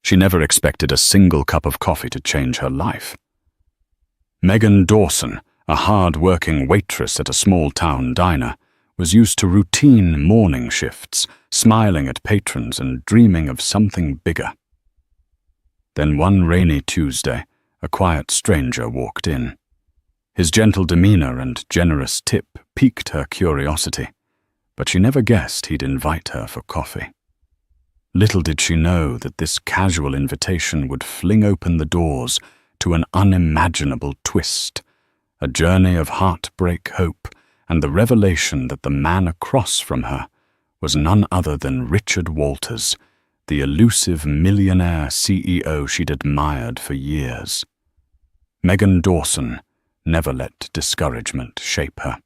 She never expected a single cup of coffee to change her life. Megan Dawson, a hard-working waitress at a small-town diner, was used to routine morning shifts, smiling at patrons and dreaming of something bigger. Then one rainy Tuesday, a quiet stranger walked in. His gentle demeanor and generous tip piqued her curiosity, but she never guessed he'd invite her for coffee. Little did she know that this casual invitation would fling open the doors to an unimaginable twist, a journey of heartbreak, hope, and the revelation that the man across from her was none other than Richard Walters, the elusive millionaire CEO she'd admired for years. Megan Dawson never let discouragement shape her.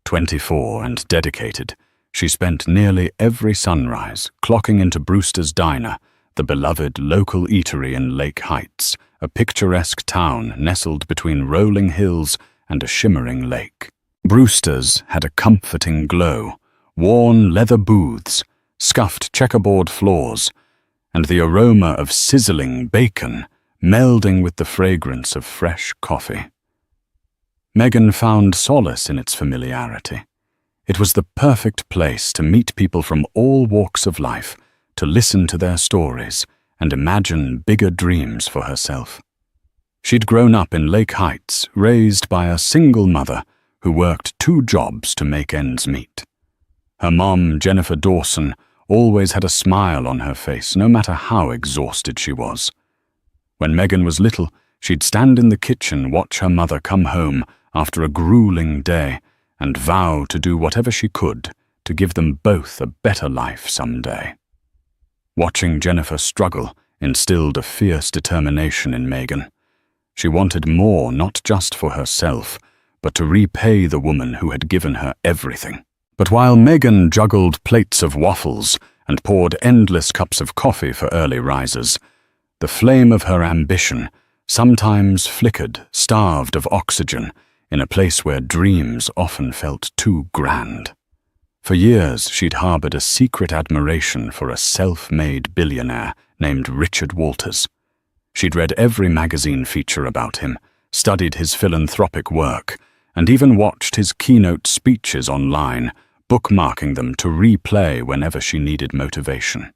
24 and dedicated, she spent nearly every sunrise clocking into Brewster's Diner, the beloved local eatery in Lake Heights, a picturesque town nestled between rolling hills and a shimmering lake. Brewster's had a comforting glow, worn leather booths, scuffed checkerboard floors, and the aroma of sizzling bacon melding with the fragrance of fresh coffee. Megan found solace in its familiarity. It was the perfect place to meet people from all walks of life, to listen to their stories and imagine bigger dreams for herself. She'd grown up in Lake Heights, raised by a single mother who worked 2 jobs to make ends meet. Her mom, Jennifer Dawson, always had a smile on her face, no matter how exhausted she was. When Megan was little, she'd stand in the kitchen, watch her mother come home after a grueling day, and vow to do whatever she could to give them both a better life someday. Watching Jennifer struggle instilled a fierce determination in Megan. She wanted more, not just for herself, but to repay the woman who had given her everything. But while Megan juggled plates of waffles and poured endless cups of coffee for early risers, the flame of her ambition sometimes flickered, starved of oxygen, in a place where dreams often felt too grand. For years, she'd harbored a secret admiration for a self-made billionaire named Richard Walters. She'd read every magazine feature about him, studied his philanthropic work, and even watched his keynote speeches online, bookmarking them to replay whenever she needed motivation.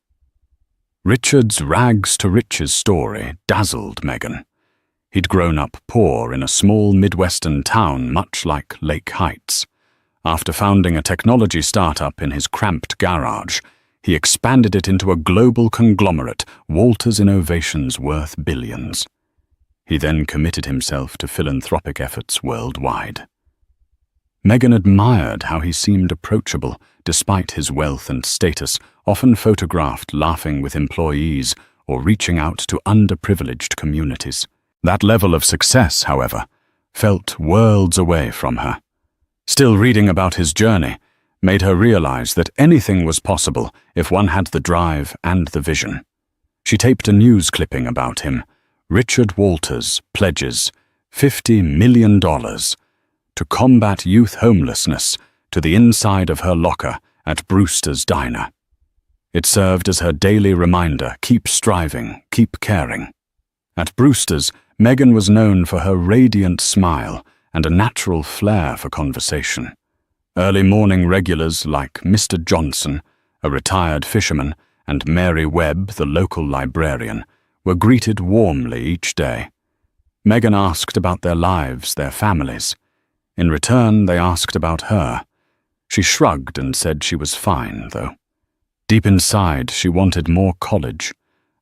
Richard's rags-to-riches story dazzled Megan. He'd grown up poor in a small Midwestern town much like Lake Heights. After founding a technology startup in his cramped garage, he expanded it into a global conglomerate, Walters Innovations, worth billions. He then committed himself to philanthropic efforts worldwide. Megan admired how he seemed approachable, despite his wealth and status, often photographed laughing with employees or reaching out to underprivileged communities. That level of success, however, felt worlds away from her. Still reading about his journey made her realize that anything was possible if one had the drive and the vision. She taped a news clipping about him. Richard Walters pledges $50 million to combat youth homelessness to the inside of her locker at Brewster's Diner. It served as her daily reminder: keep striving, keep caring. At Brewster's, Megan was known for her radiant smile and a natural flair for conversation. Early morning regulars like Mr. Johnson, a retired fisherman, and Mary Webb, the local librarian, were greeted warmly each day. Megan asked about their lives, their families. In return, they asked about her. She shrugged and said she was fine, though. Deep inside, she wanted more college,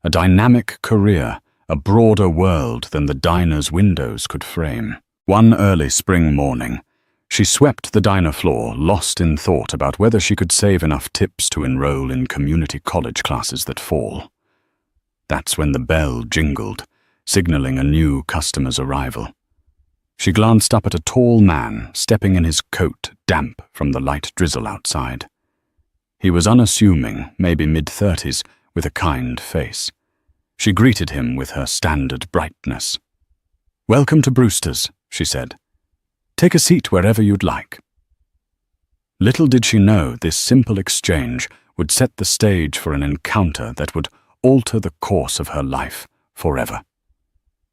a dynamic career, a broader world than the diner's windows could frame. One early spring morning, she swept the diner floor, lost in thought about whether she could save enough tips to enroll in community college classes that fall. That's when the bell jingled, signaling a new customer's arrival. She glanced up at a tall man stepping in his coat, damp from the light drizzle outside. He was unassuming, maybe mid-30s, with a kind face. She greeted him with her standard brightness. "Welcome to Brewster's," she said. "Take a seat wherever you'd like." Little did she know this simple exchange would set the stage for an encounter that would alter the course of her life forever.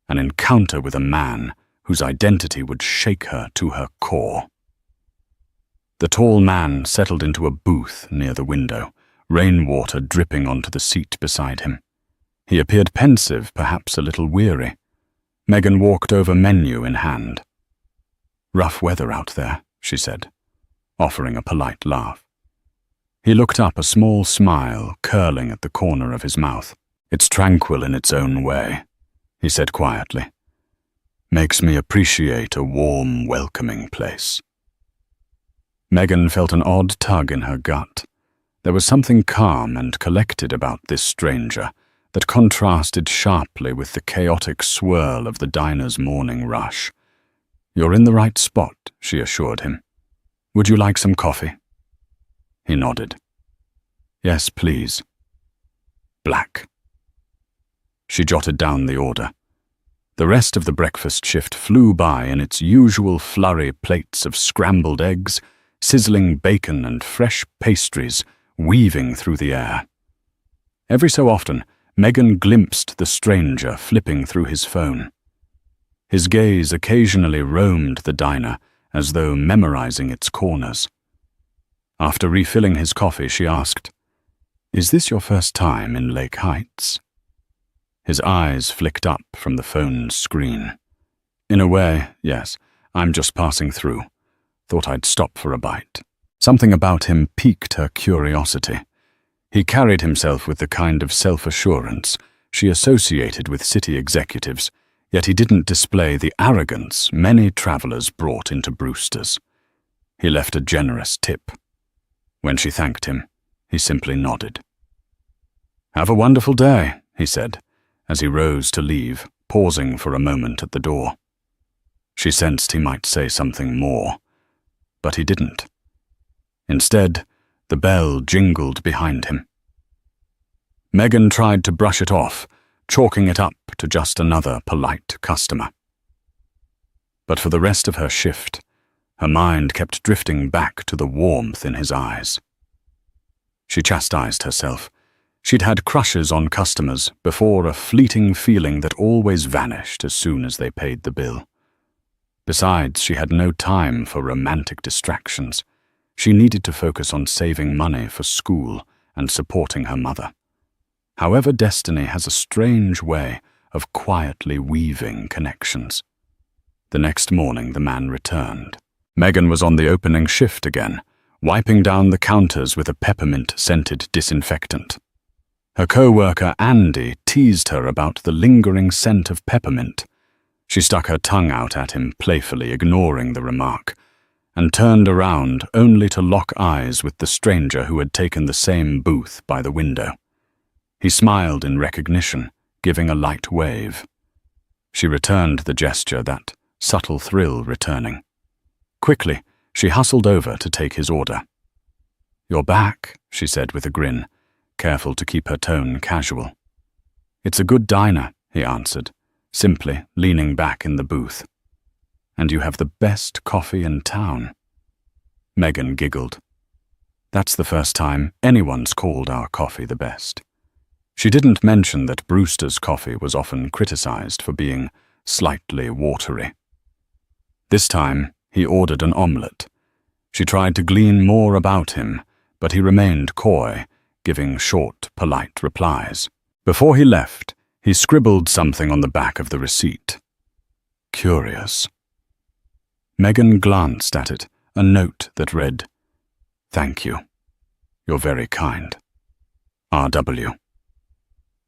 An encounter with a man whose identity would shake her to her core. The tall man settled into a booth near the window, rainwater dripping onto the seat beside him. He appeared pensive, perhaps a little weary. Megan walked over, menu in hand. "Rough weather out there," she said, offering a polite laugh. He looked up, a small smile curling at the corner of his mouth. "It's tranquil in its own way," he said quietly. "Makes me appreciate a warm, welcoming place." Megan felt an odd tug in her gut. There was something calm and collected about this stranger that contrasted sharply with the chaotic swirl of the diner's morning rush. "You're in the right spot," she assured him. "Would you like some coffee?" He nodded. "Yes, please." "Black." She jotted down the order. The rest of the breakfast shift flew by in its usual flurry, plates of scrambled eggs, sizzling bacon and fresh pastries weaving through the air. Every so often, Megan glimpsed the stranger flipping through his phone. His gaze occasionally roamed the diner as though memorizing its corners. After refilling his coffee, she asked, "Is this your first time in Lake Heights?" His eyes flicked up from the phone's screen. "In a way, yes. I'm just passing through. Thought I'd stop for a bite." Something about him piqued her curiosity. He carried himself with the kind of self-assurance she associated with city executives, yet he didn't display the arrogance many travelers brought into Brewster's. He left a generous tip. When she thanked him, he simply nodded. "Have a wonderful day," he said, as he rose to leave, pausing for a moment at the door. She sensed he might say something more, but he didn't. Instead, the bell jingled behind him. Megan tried to brush it off, chalking it up to just another polite customer. But for the rest of her shift, her mind kept drifting back to the warmth in his eyes. She chastised herself. She'd had crushes on customers before, a fleeting feeling that always vanished as soon as they paid the bill. Besides, she had no time for romantic distractions. She needed to focus on saving money for school and supporting her mother. However, destiny has a strange way of quietly weaving connections. The next morning, the man returned. Megan was on the opening shift again, wiping down the counters with a peppermint-scented disinfectant. Her co-worker Andy teased her about the lingering scent of peppermint. She stuck her tongue out at him, playfully ignoring the remark, and turned around only to lock eyes with the stranger who had taken the same booth by the window. He smiled in recognition, giving a light wave. She returned the gesture, that subtle thrill returning. Quickly, she hustled over to take his order. "You're back," she said with a grin, careful to keep her tone casual. "It's a good diner," he answered, simply leaning back in the booth. "And you have the best coffee in town." Megan giggled. That's the first time anyone's called our coffee the best. She didn't mention that Brewster's coffee was often criticized for being slightly watery. This time, he ordered an omelette. She tried to glean more about him, but he remained coy, giving short, polite replies. Before he left, he scribbled something on the back of the receipt. Curious. Megan glanced at it, a note that read, "Thank you. You're very kind. R.W."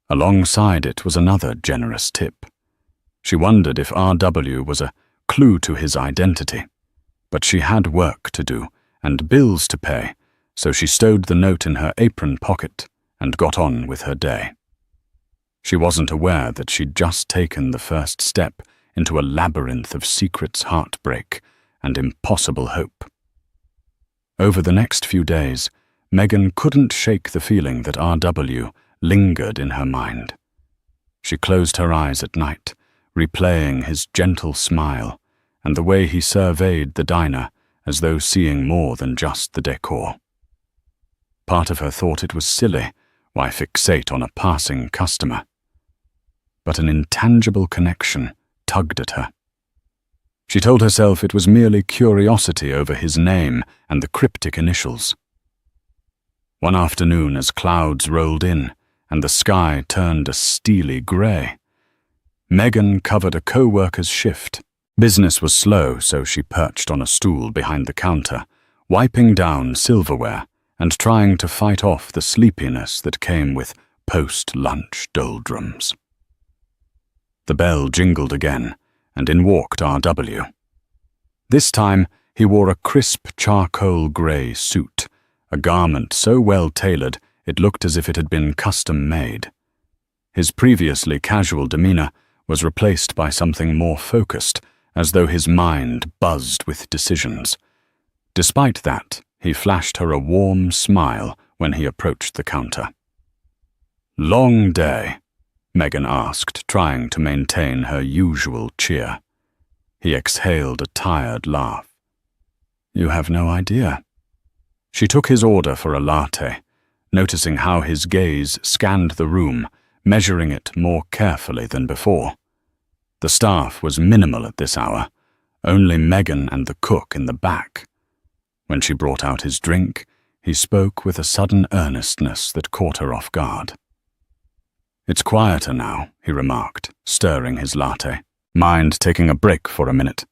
Alongside it was another generous tip. She wondered if R.W. was a clue to his identity, but she had work to do and bills to pay, so she stowed the note in her apron pocket and got on with her day. She wasn't aware that she'd just taken the first step into a labyrinth of secrets, heartbreak, and impossible hope. Over the next few days, Megan couldn't shake the feeling that R.W. lingered in her mind. She closed her eyes at night, replaying his gentle smile and the way he surveyed the diner as though seeing more than just the decor. Part of her thought it was silly, Why fixate on a passing customer? But an intangible connection tugged at her. She told herself it was merely curiosity over his name and the cryptic initials. One afternoon, as clouds rolled in and the sky turned a steely grey, Megan covered a co-worker's shift. Business was slow, so she perched on a stool behind the counter, wiping down silverware and trying to fight off the sleepiness that came with post-lunch doldrums. The bell jingled again, and in walked R.W. This time, he wore a crisp charcoal grey suit, a garment so well tailored it looked as if it had been custom-made. His previously casual demeanour was replaced by something more focused, as though his mind buzzed with decisions. Despite that, he flashed her a warm smile when he approached the counter. "Long day?" Megan asked, trying to maintain her usual cheer. He exhaled a tired laugh. "You have no idea." She took his order for a latte, noticing how his gaze scanned the room, measuring it more carefully than before. The staff was minimal at this hour, only Megan and the cook in the back. When she brought out his drink, he spoke with a sudden earnestness that caught her off guard. "It's quieter now," he remarked, stirring his latte. "Mind taking a break for a minute?"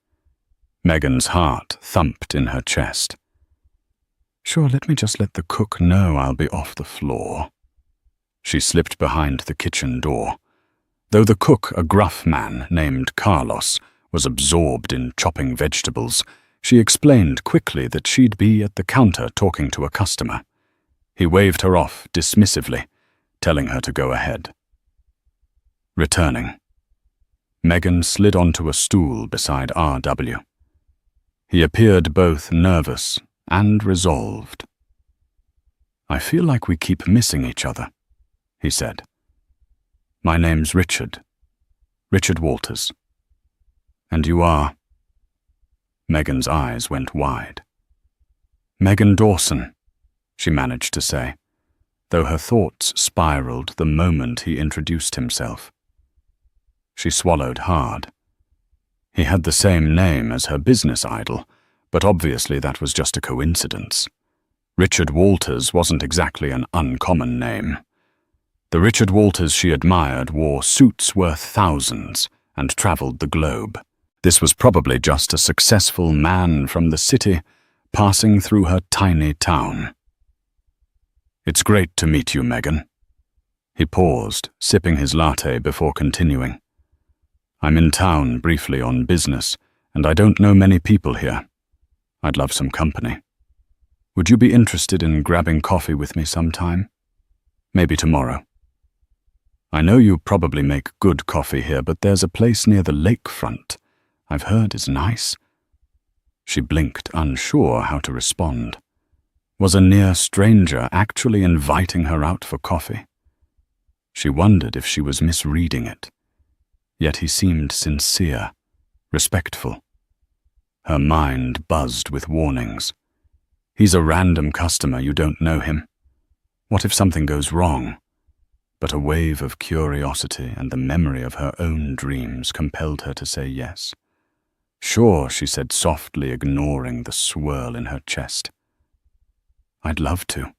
Megan's heart thumped in her chest. "Sure, let me just let the cook know I'll be off the floor." She slipped behind the kitchen door. Though the cook, a gruff man named Carlos, was absorbed in chopping vegetables, she explained quickly that she'd be at the counter talking to a customer. He waved her off dismissively, telling her to go ahead. Returning, Megan slid onto a stool beside R.W. He appeared both nervous and resolved. "I feel like we keep missing each other," he said. "My name's Richard Walters. And you are?" Megan's eyes went wide. "Megan Dawson," she managed to say, though her thoughts spiraled the moment he introduced himself. She swallowed hard. He had the same name as her business idol, but obviously that was just a coincidence. Richard Walters wasn't exactly an uncommon name. The Richard Walters she admired wore suits worth thousands and traveled the globe. This was probably just a successful man from the city passing through her tiny town. "It's great to meet you, Megan." He paused, sipping his latte before continuing. "I'm in town briefly on business, and I don't know many people here. I'd love some company. Would you be interested in grabbing coffee with me sometime? Maybe tomorrow. I know you probably make good coffee here, but there's a place near the lakefront I've heard is nice." She blinked, unsure how to respond. Was a near stranger actually inviting her out for coffee? She wondered if she was misreading it. Yet he seemed sincere, respectful. Her mind buzzed with warnings. He's a random customer, you don't know him. What if something goes wrong? But a wave of curiosity and the memory of her own dreams compelled her to say yes. "Sure," she said softly, ignoring the swirl in her chest. "I'd love to."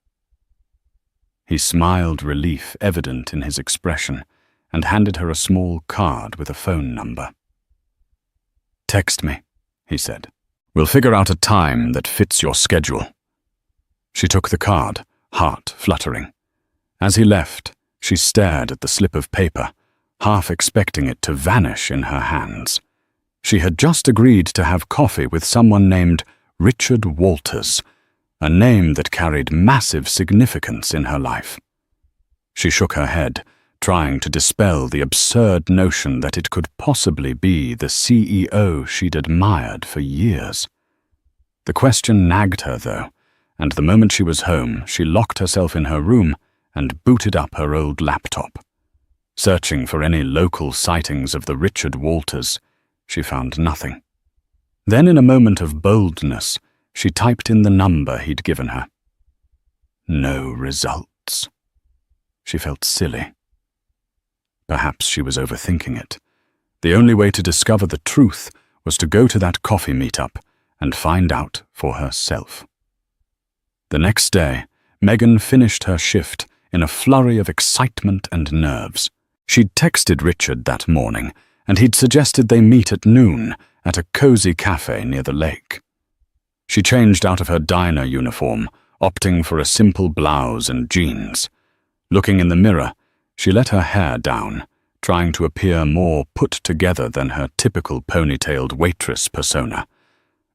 He smiled, relief evident in his expression, and handed her a small card with a phone number. "Text me," he said. "We'll figure out a time that fits your schedule." She took the card, heart fluttering. As he left, she stared at the slip of paper, half expecting it to vanish in her hands. She had just agreed to have coffee with someone named Richard Walters, a name that carried massive significance in her life. She shook her head, trying to dispel the absurd notion that it could possibly be the CEO she'd admired for years. The question nagged her, though, and the moment she was home, she locked herself in her room and booted up her old laptop. Searching for any local sightings of the Richard Walters, she found nothing. Then, in a moment of boldness, she typed in the number he'd given her. No results. She felt silly. Perhaps she was overthinking it. The only way to discover the truth was to go to that coffee meetup and find out for herself. The next day, Megan finished her shift in a flurry of excitement and nerves. She'd texted Richard that morning, and he'd suggested they meet at noon at a cozy cafe near the lake. She changed out of her diner uniform, opting for a simple blouse and jeans. Looking in the mirror, she let her hair down, trying to appear more put together than her typical ponytailed waitress persona.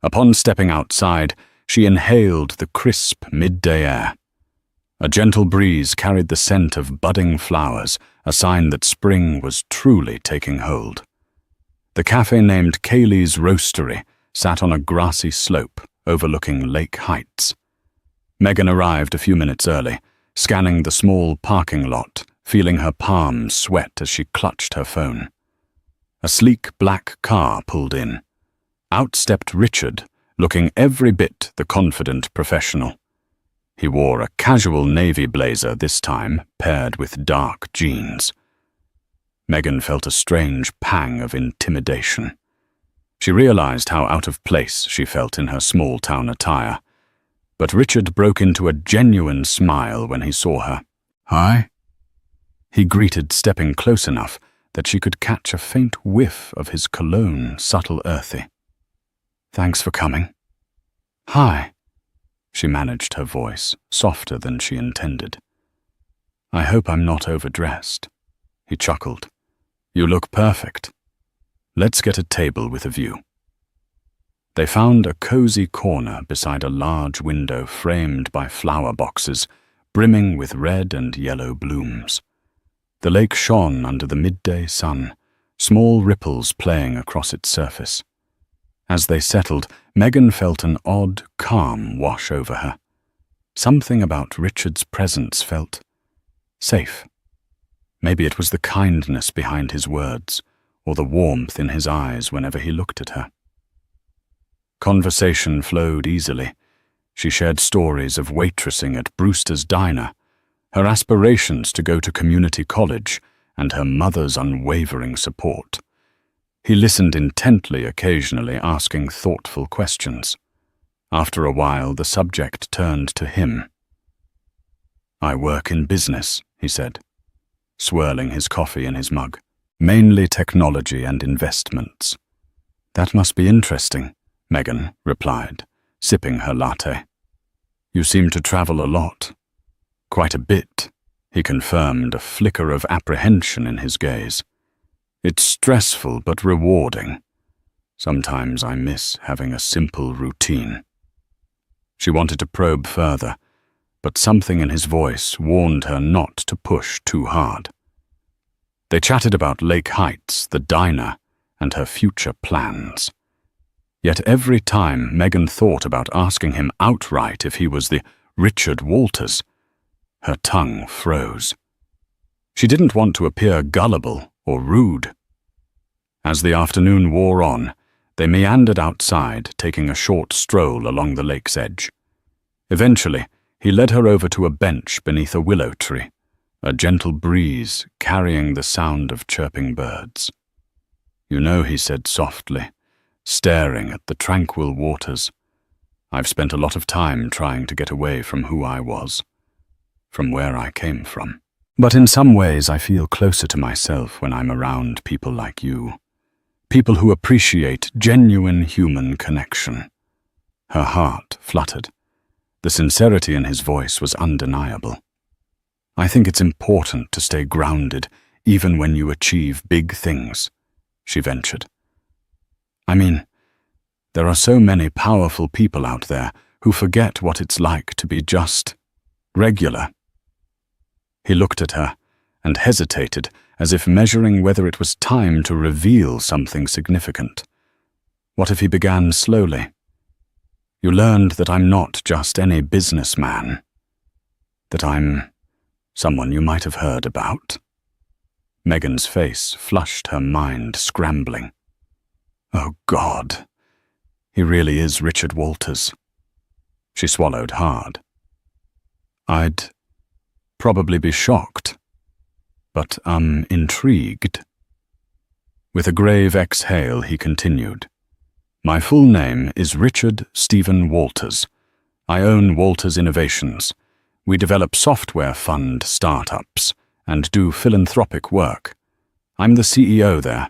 Upon stepping outside, she inhaled the crisp midday air. A gentle breeze carried the scent of budding flowers, a sign that spring was truly taking hold. The cafe named Kaylee's Roastery sat on a grassy slope overlooking Lake Heights. Megan arrived a few minutes early, scanning the small parking lot, feeling her palms sweat as she clutched her phone. A sleek black car pulled in. Out stepped Richard, looking every bit the confident professional. He wore a casual navy blazer this time, paired with dark jeans. Megan felt a strange pang of intimidation. She realized how out of place she felt in her small-town attire. But Richard broke into a genuine smile when he saw her. "Hi?" He greeted, stepping close enough that she could catch a faint whiff of his cologne, subtle earthy. "Thanks for coming." "Hi." She managed her voice, softer than she intended. "I hope I'm not overdressed." He chuckled. "You look perfect. Let's get a table with a view." They found a cozy corner beside a large window framed by flower boxes, brimming with red and yellow blooms. The lake shone under the midday sun, small ripples playing across its surface. As they settled, Megan felt an odd calm wash over her. Something about Richard's presence felt safe. Maybe it was the kindness behind his words, or the warmth in his eyes whenever he looked at her. Conversation flowed easily. She shared stories of waitressing at Brewster's Diner, her aspirations to go to community college, and her mother's unwavering support. He listened intently, occasionally asking thoughtful questions. After a while, the subject turned to him. "I work in business," he said, swirling his coffee in his mug. "Mainly technology and investments." "That must be interesting," Megan replied, sipping her latte. "You seem to travel a lot." "Quite a bit," he confirmed, a flicker of apprehension in his gaze. "It's stressful but rewarding. Sometimes I miss having a simple routine." She wanted to probe further, but something in his voice warned her not to push too hard. They chatted about Lake Heights, the diner, and her future plans. Yet every time Megan thought about asking him outright if he was the Richard Walters, her tongue froze. She didn't want to appear gullible or rude. As the afternoon wore on, they meandered outside, taking a short stroll along the lake's edge. Eventually, he led her over to a bench beneath a willow tree, a gentle breeze carrying the sound of chirping birds. "You know," he said softly, staring at the tranquil waters, "I've spent a lot of time trying to get away from who I was, from where I came from. But in some ways I feel closer to myself when I'm around people like you. People who appreciate genuine human connection." Her heart fluttered. The sincerity in his voice was undeniable. "I think it's important to stay grounded even when you achieve big things," she ventured. "I mean, there are so many powerful people out there who forget what it's like to be just regular." He looked at her and hesitated, as if measuring whether it was time to reveal something significant. What if he began slowly? "You learned that I'm not just any businessman. That I'm someone you might have heard about." Megan's face flushed, her mind scrambling. Oh God, he really is Richard Walters. She swallowed hard. "I'd probably be shocked," but intrigued. With a grave exhale, he continued. My full name is Richard Stephen Walters. I own Walters Innovations. We develop software fund startups and do philanthropic work. I'm the CEO there.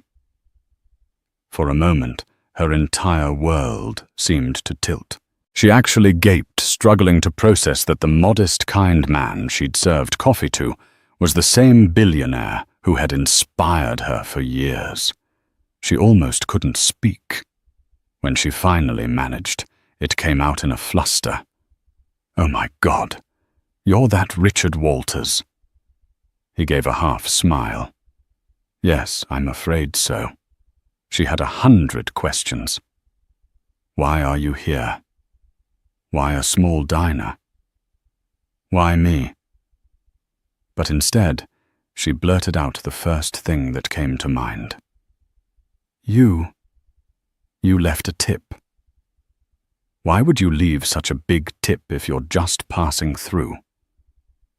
For a moment, her entire world seemed to tilt. She actually gaped, struggling to process that the modest, kind man she'd served coffee to was the same billionaire who had inspired her for years. She almost couldn't speak. When she finally managed, it came out in a fluster. Oh my God, you're that Richard Walters. He gave a half smile. Yes, I'm afraid so. She had 100 questions. Why are you here? Why a small diner? Why me? But instead, she blurted out the first thing that came to mind. You left a tip. Why would you leave such a big tip if you're just passing through?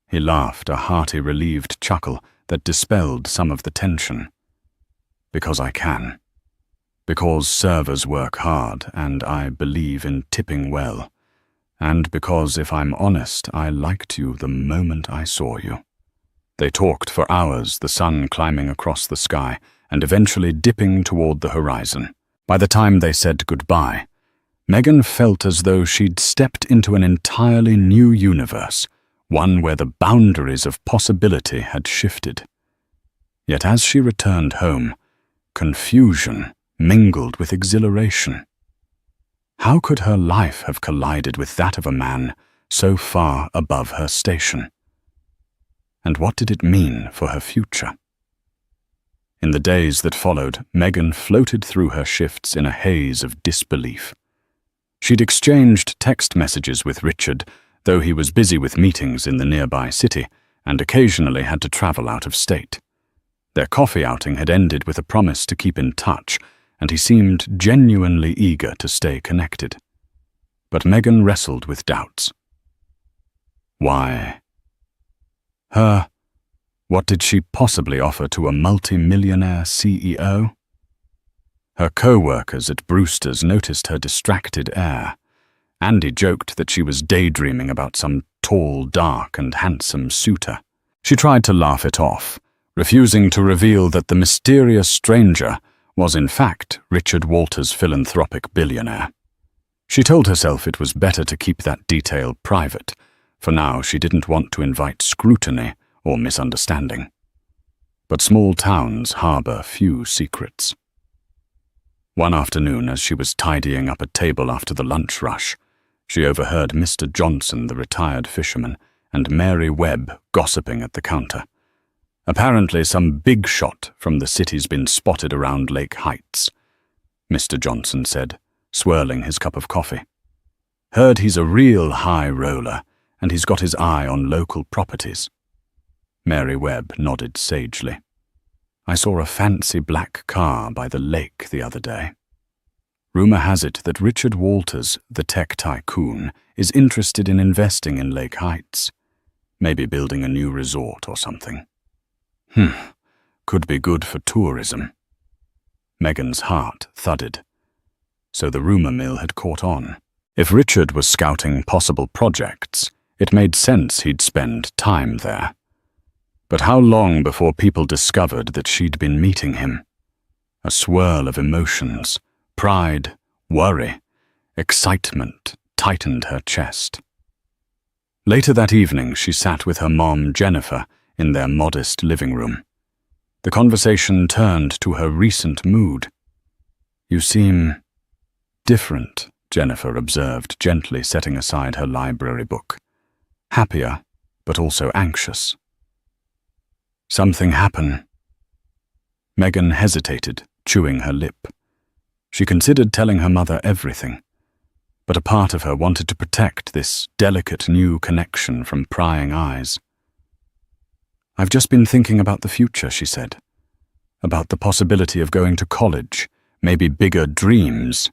He laughed, a hearty, relieved chuckle that dispelled some of the tension. Because I can. Because servers work hard, and I believe in tipping well. And because, if I'm honest, I liked you the moment I saw you. They talked for hours, the sun climbing across the sky, and eventually dipping toward the horizon. By the time they said goodbye, Megan felt as though she'd stepped into an entirely new universe, one where the boundaries of possibility had shifted. Yet as she returned home, confusion mingled with exhilaration. How could her life have collided with that of a man so far above her station? And what did it mean for her future? In the days that followed, Megan floated through her shifts in a haze of disbelief. She'd exchanged text messages with Richard, though he was busy with meetings in the nearby city and occasionally had to travel out of state. Their coffee outing had ended with a promise to keep in touch, and he seemed genuinely eager to stay connected. But Megan wrestled with doubts. Why? Her? What did she possibly offer to a multi-millionaire CEO? Her co-workers at Brewster's noticed her distracted air. Andy joked that she was daydreaming about some tall, dark, and handsome suitor. She tried to laugh it off, refusing to reveal that the mysterious stranger was in fact Richard Walters' philanthropic billionaire. She told herself it was better to keep that detail private. For now, she didn't want to invite scrutiny or misunderstanding. But small towns harbor few secrets. One afternoon, as she was tidying up a table after the lunch rush, she overheard Mr. Johnson, the retired fisherman, and Mary Webb gossiping at the counter. Apparently, some big shot from the city's been spotted around Lake Heights, Mr. Johnson said, swirling his cup of coffee. Heard he's a real high roller, and he's got his eye on local properties. Mary Webb nodded sagely. I saw a fancy black car by the lake the other day. Rumor has it that Richard Walters, the tech tycoon, is interested in investing in Lake Heights. Maybe building a new resort or something. Could be good for tourism. Megan's heart thudded. So the rumor mill had caught on. If Richard was scouting possible projects, it made sense he'd spend time there. But how long before people discovered that she'd been meeting him? A swirl of emotions, pride, worry, excitement tightened her chest. Later that evening, she sat with her mom, Jennifer, in their modest living room. The conversation turned to her recent mood. You seem different, Jennifer observed, gently setting aside her library book. Happier, but also anxious. Something happened. Megan hesitated, chewing her lip. She considered telling her mother everything, but a part of her wanted to protect this delicate new connection from prying eyes. I've just been thinking about the future, she said. About the possibility of going to college, maybe bigger dreams.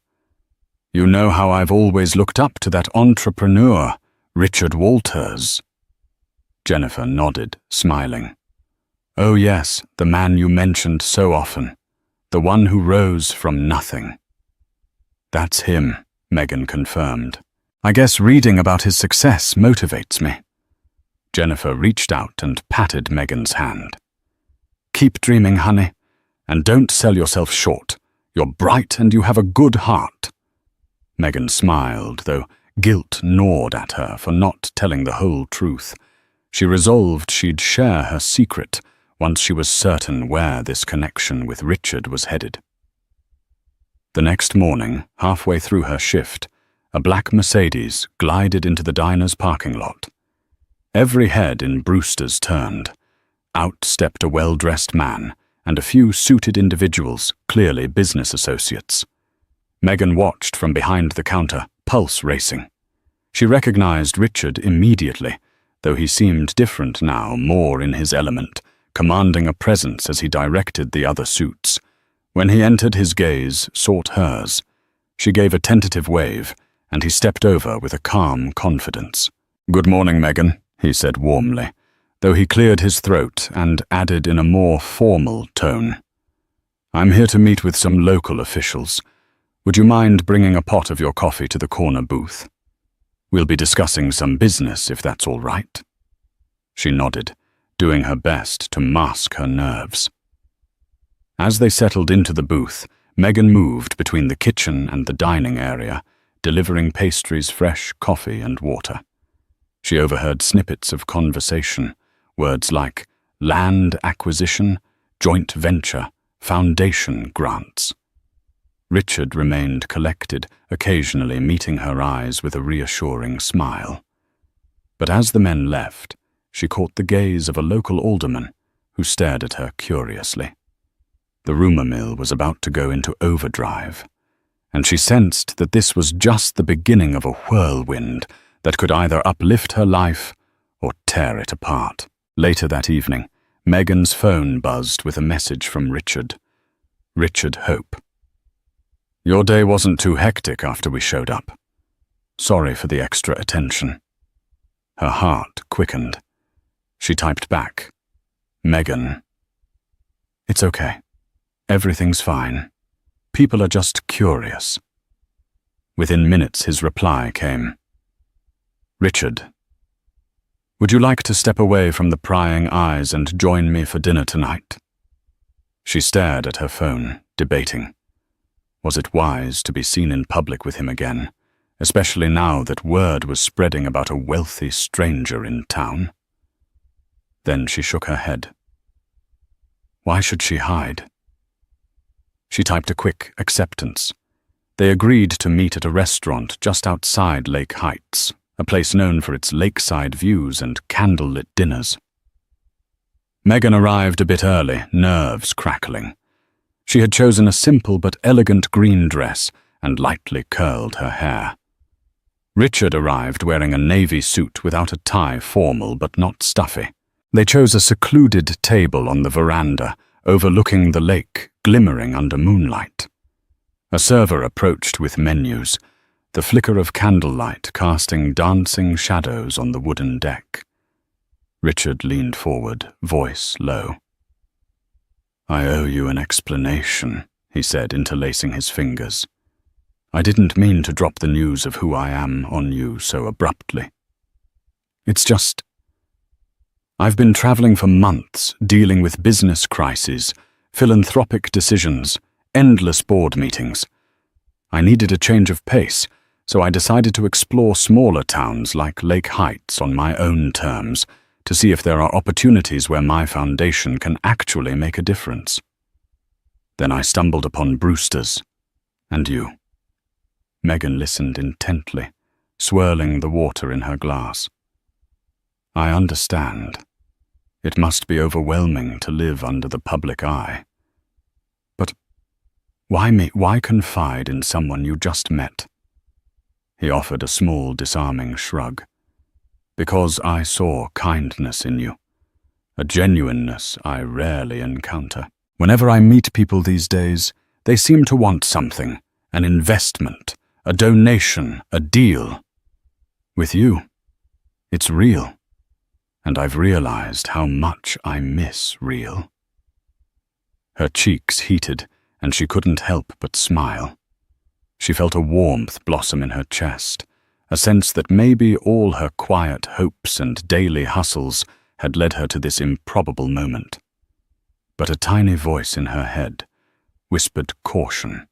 You know how I've always looked up to that entrepreneur, Richard Walters. Jennifer nodded, smiling. Oh yes, the man you mentioned so often. The one who rose from nothing. That's him, Megan confirmed. I guess reading about his success motivates me. Jennifer reached out and patted Megan's hand. Keep dreaming, honey, and don't sell yourself short. You're bright and you have a good heart. Megan smiled, though guilt gnawed at her for not telling the whole truth. She resolved she'd share her secret once she was certain where this connection with Richard was headed. The next morning, halfway through her shift, a black Mercedes glided into the diner's parking lot. Every head in Brewster's turned. Out stepped a well-dressed man and a few suited individuals, clearly business associates. Megan watched from behind the counter, pulse racing. She recognized Richard immediately, though he seemed different now, more in his element, commanding a presence as he directed the other suits. When he entered, his gaze sought hers. She gave a tentative wave, and he stepped over with a calm confidence. "Good morning, Megan," he said warmly, though he cleared his throat and added in a more formal tone. "I'm here to meet with some local officials. Would you mind bringing a pot of your coffee to the corner booth? We'll be discussing some business, if that's all right." She nodded, doing her best to mask her nerves. As they settled into the booth, Megan moved between the kitchen and the dining area, delivering pastries, fresh coffee and water. She overheard snippets of conversation, words like land acquisition, joint venture, foundation grants. Richard remained collected, occasionally meeting her eyes with a reassuring smile. But as the men left, she caught the gaze of a local alderman who stared at her curiously. The rumor mill was about to go into overdrive, and she sensed that this was just the beginning of a whirlwind that could either uplift her life or tear it apart. Later that evening, Megan's phone buzzed with a message from Richard. Richard Hope. "Your day wasn't too hectic after we showed up. Sorry for the extra attention." Her heart quickened. She typed back, "Megan." "It's okay. Everything's fine. People are just curious." Within minutes, his reply came. "Richard, would you like to step away from the prying eyes and join me for dinner tonight?" She stared at her phone, debating. Was it wise to be seen in public with him again, especially now that word was spreading about a wealthy stranger in town? Then she shook her head. Why should she hide? She typed a quick acceptance. They agreed to meet at a restaurant just outside Lake Heights, a place known for its lakeside views and candlelit dinners. Megan arrived a bit early, nerves crackling. She had chosen a simple but elegant green dress and lightly curled her hair. Richard arrived wearing a navy suit without a tie, formal but not stuffy. They chose a secluded table on the veranda, overlooking the lake, glimmering under moonlight. A server approached with menus, the flicker of candlelight casting dancing shadows on the wooden deck. Richard leaned forward, voice low. "I owe you an explanation," he said, interlacing his fingers. "I didn't mean to drop the news of who I am on you so abruptly. It's just, I've been traveling for months, dealing with business crises, philanthropic decisions, endless board meetings. I needed a change of pace, so I decided to explore smaller towns like Lake Heights on my own terms, to see if there are opportunities where my foundation can actually make a difference. Then I stumbled upon Brewster's, and you." Megan listened intently, swirling the water in her glass. "I understand. It must be overwhelming to live under the public eye. But why me? Why confide in someone you just met?" He offered a small, disarming shrug. "Because I saw kindness in you, a genuineness I rarely encounter. Whenever I meet people these days, they seem to want something, an investment, a donation, a deal. With you, it's real. and I've realized how much I miss real." Her cheeks heated, and she couldn't help but smile. She felt a warmth blossom in her chest, a sense that maybe all her quiet hopes and daily hustles had led her to this improbable moment. But a tiny voice in her head whispered caution.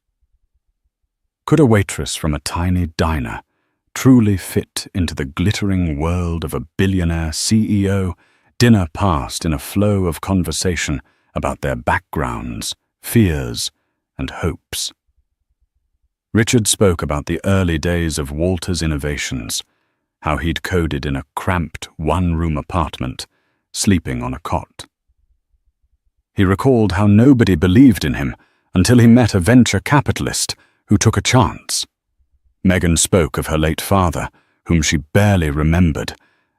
Could a waitress from a tiny diner truly fit into the glittering world of a billionaire CEO? Dinner passed in a flow of conversation about their backgrounds, fears, and hopes. Richard spoke about the early days of Walter's innovations, how he'd coded in a cramped one-room apartment, sleeping on a cot. He recalled how nobody believed in him until he met a venture capitalist who took a chance. Megan spoke of her late father, whom she barely remembered,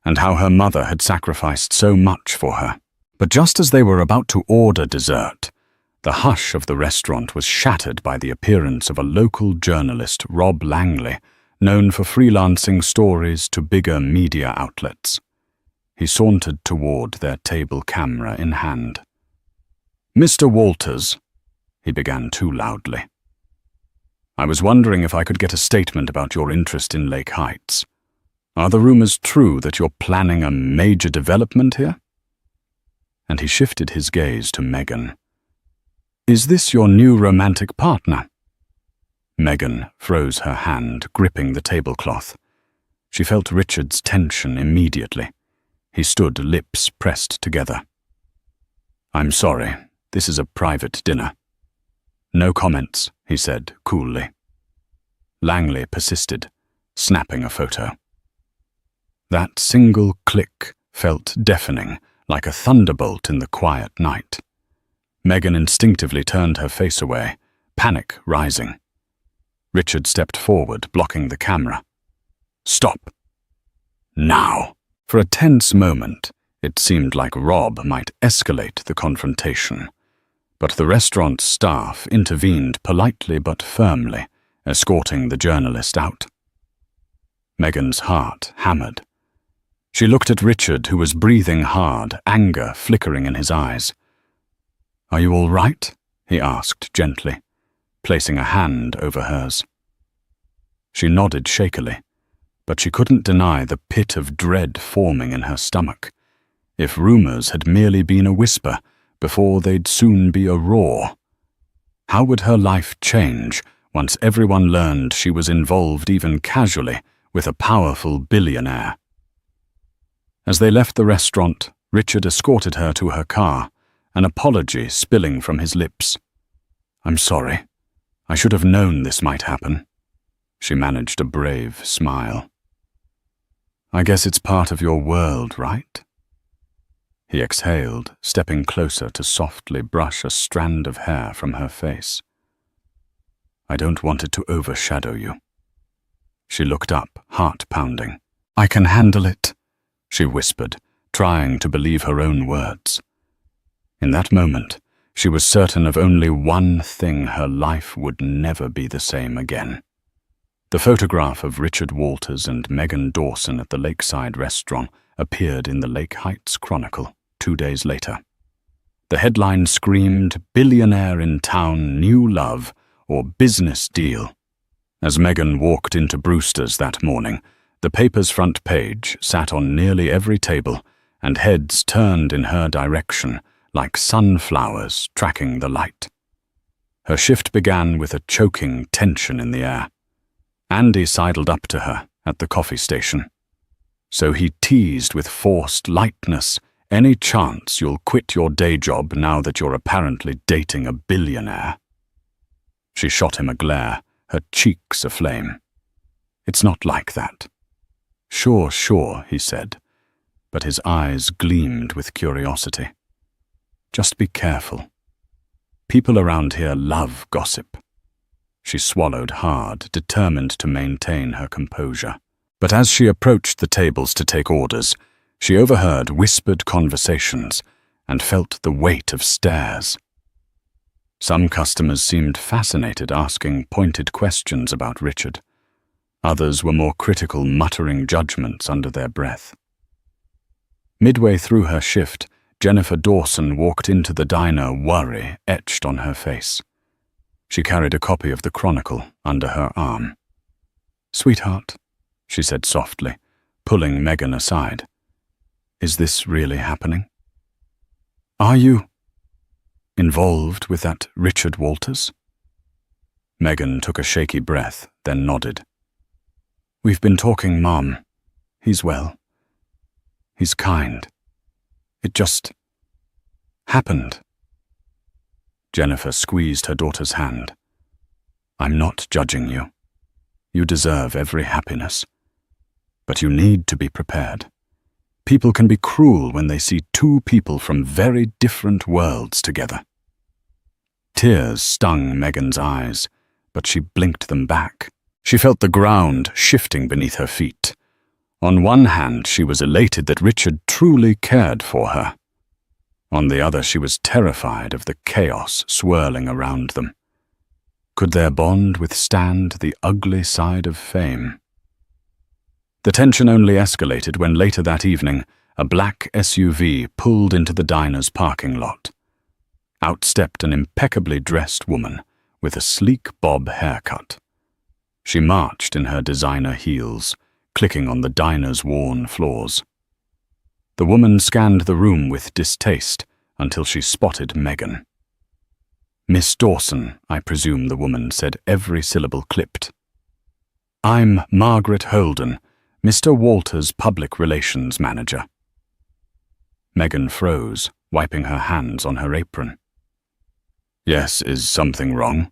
and how her mother had sacrificed so much for her. But just as they were about to order dessert, the hush of the restaurant was shattered by the appearance of a local journalist, Rob Langley, known for freelancing stories to bigger media outlets. He sauntered toward their table, camera in hand. "Mr. Walters," he began too loudly. "I was wondering if I could get a statement about your interest in Lake Heights. Are the rumors true that you're planning a major development here?" And he shifted his gaze to Megan. "Is this your new romantic partner?" Megan froze her hand, gripping the tablecloth. She felt Richard's tension immediately. He stood, lips pressed together. "I'm sorry, this is a private dinner." "No comments," he said coolly. Langley persisted, snapping a photo. That single click felt deafening, like a thunderbolt in the quiet night. Megan instinctively turned her face away, panic rising. Richard stepped forward, blocking the camera. "Stop. Now." For a tense moment, it seemed like Rob might escalate the confrontation. But the restaurant staff intervened politely but firmly, escorting the journalist out. Megan's heart hammered. She looked at Richard, who was breathing hard, anger flickering in his eyes. "Are you all right?" he asked gently, placing a hand over hers. She nodded shakily, but she couldn't deny the pit of dread forming in her stomach. If rumors had merely been a whisper, before they'd soon be a roar. How would her life change once everyone learned she was involved even casually with a powerful billionaire? As they left the restaurant, Richard escorted her to her car, an apology spilling from his lips. "I'm sorry. I should have known this might happen." She managed a brave smile. "I guess it's part of your world, right?" He exhaled, stepping closer to softly brush a strand of hair from her face. "I don't want it to overshadow you." She looked up, heart pounding. "I can handle it," she whispered, trying to believe her own words. In that moment, she was certain of only one thing: her life would never be the same again. The photograph of Richard Walters and Megan Dawson at the lakeside restaurant appeared in the Lake Heights Chronicle 2 days later. The headline screamed, "Billionaire in town, new love, or business deal." As Megan walked into Brewster's that morning, the paper's front page sat on nearly every table, and heads turned in her direction like sunflowers tracking the light. Her shift began with a choking tension in the air. Andy sidled up to her at the coffee station. So he teased with forced lightness, "Any chance you'll quit your day job now that you're apparently dating a billionaire?" She shot him a glare, her cheeks aflame. "It's not like that." Sure, he said, but his eyes gleamed with curiosity. "Just be careful. People around here love gossip." She swallowed hard, determined to maintain her composure. But as she approached the tables to take orders, she overheard whispered conversations and felt the weight of stares. Some customers seemed fascinated, asking pointed questions about Richard. Others were more critical, muttering judgments under their breath. Midway through her shift, Jennifer Dawson walked into the diner, worry etched on her face. She carried a copy of the Chronicle under her arm. "Sweetheart," she said softly, pulling Megan aside. "Is this really happening? Are you involved with that Richard Walters?" Megan took a shaky breath, then nodded. "We've been talking, Mom. He's well. He's kind. It just happened." Jennifer squeezed her daughter's hand. "I'm not judging you. You deserve every happiness. But you need to be prepared. People can be cruel when they see two people from very different worlds together." Tears stung Megan's eyes, but she blinked them back. She felt the ground shifting beneath her feet. On one hand, she was elated that Richard truly cared for her. On the other, she was terrified of the chaos swirling around them. Could their bond withstand the ugly side of fame? The tension only escalated when later that evening, a black SUV pulled into the diner's parking lot. Out stepped an impeccably dressed woman with a sleek bob haircut. She marched in her designer heels, clicking on the diner's worn floors. The woman scanned the room with distaste until she spotted Megan. "Miss Dawson," I presume the woman said, every syllable clipped. "I'm Margaret Holden, Mr. Walters' public relations manager." Megan froze, wiping her hands on her apron. "Yes, is something wrong?"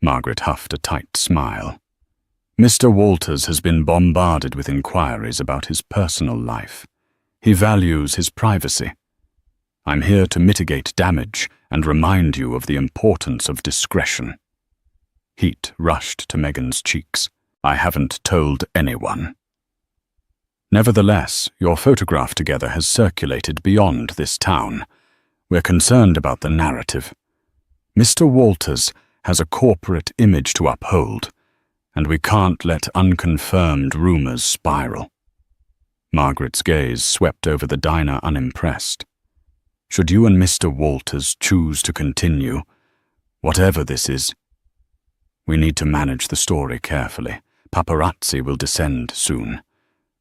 Margaret huffed a tight smile. "Mr. Walters has been bombarded with inquiries about his personal life. He values his privacy. I'm here to mitigate damage and remind you of the importance of discretion." Heat rushed to Megan's cheeks. "I haven't told anyone." "Nevertheless, your photograph together has circulated beyond this town. We're concerned about the narrative. Mr. Walters has a corporate image to uphold, and we can't let unconfirmed rumors spiral." Margaret's gaze swept over the diner unimpressed. "Should you and Mr. Walters choose to continue, whatever this is, we need to manage the story carefully. Paparazzi will descend soon."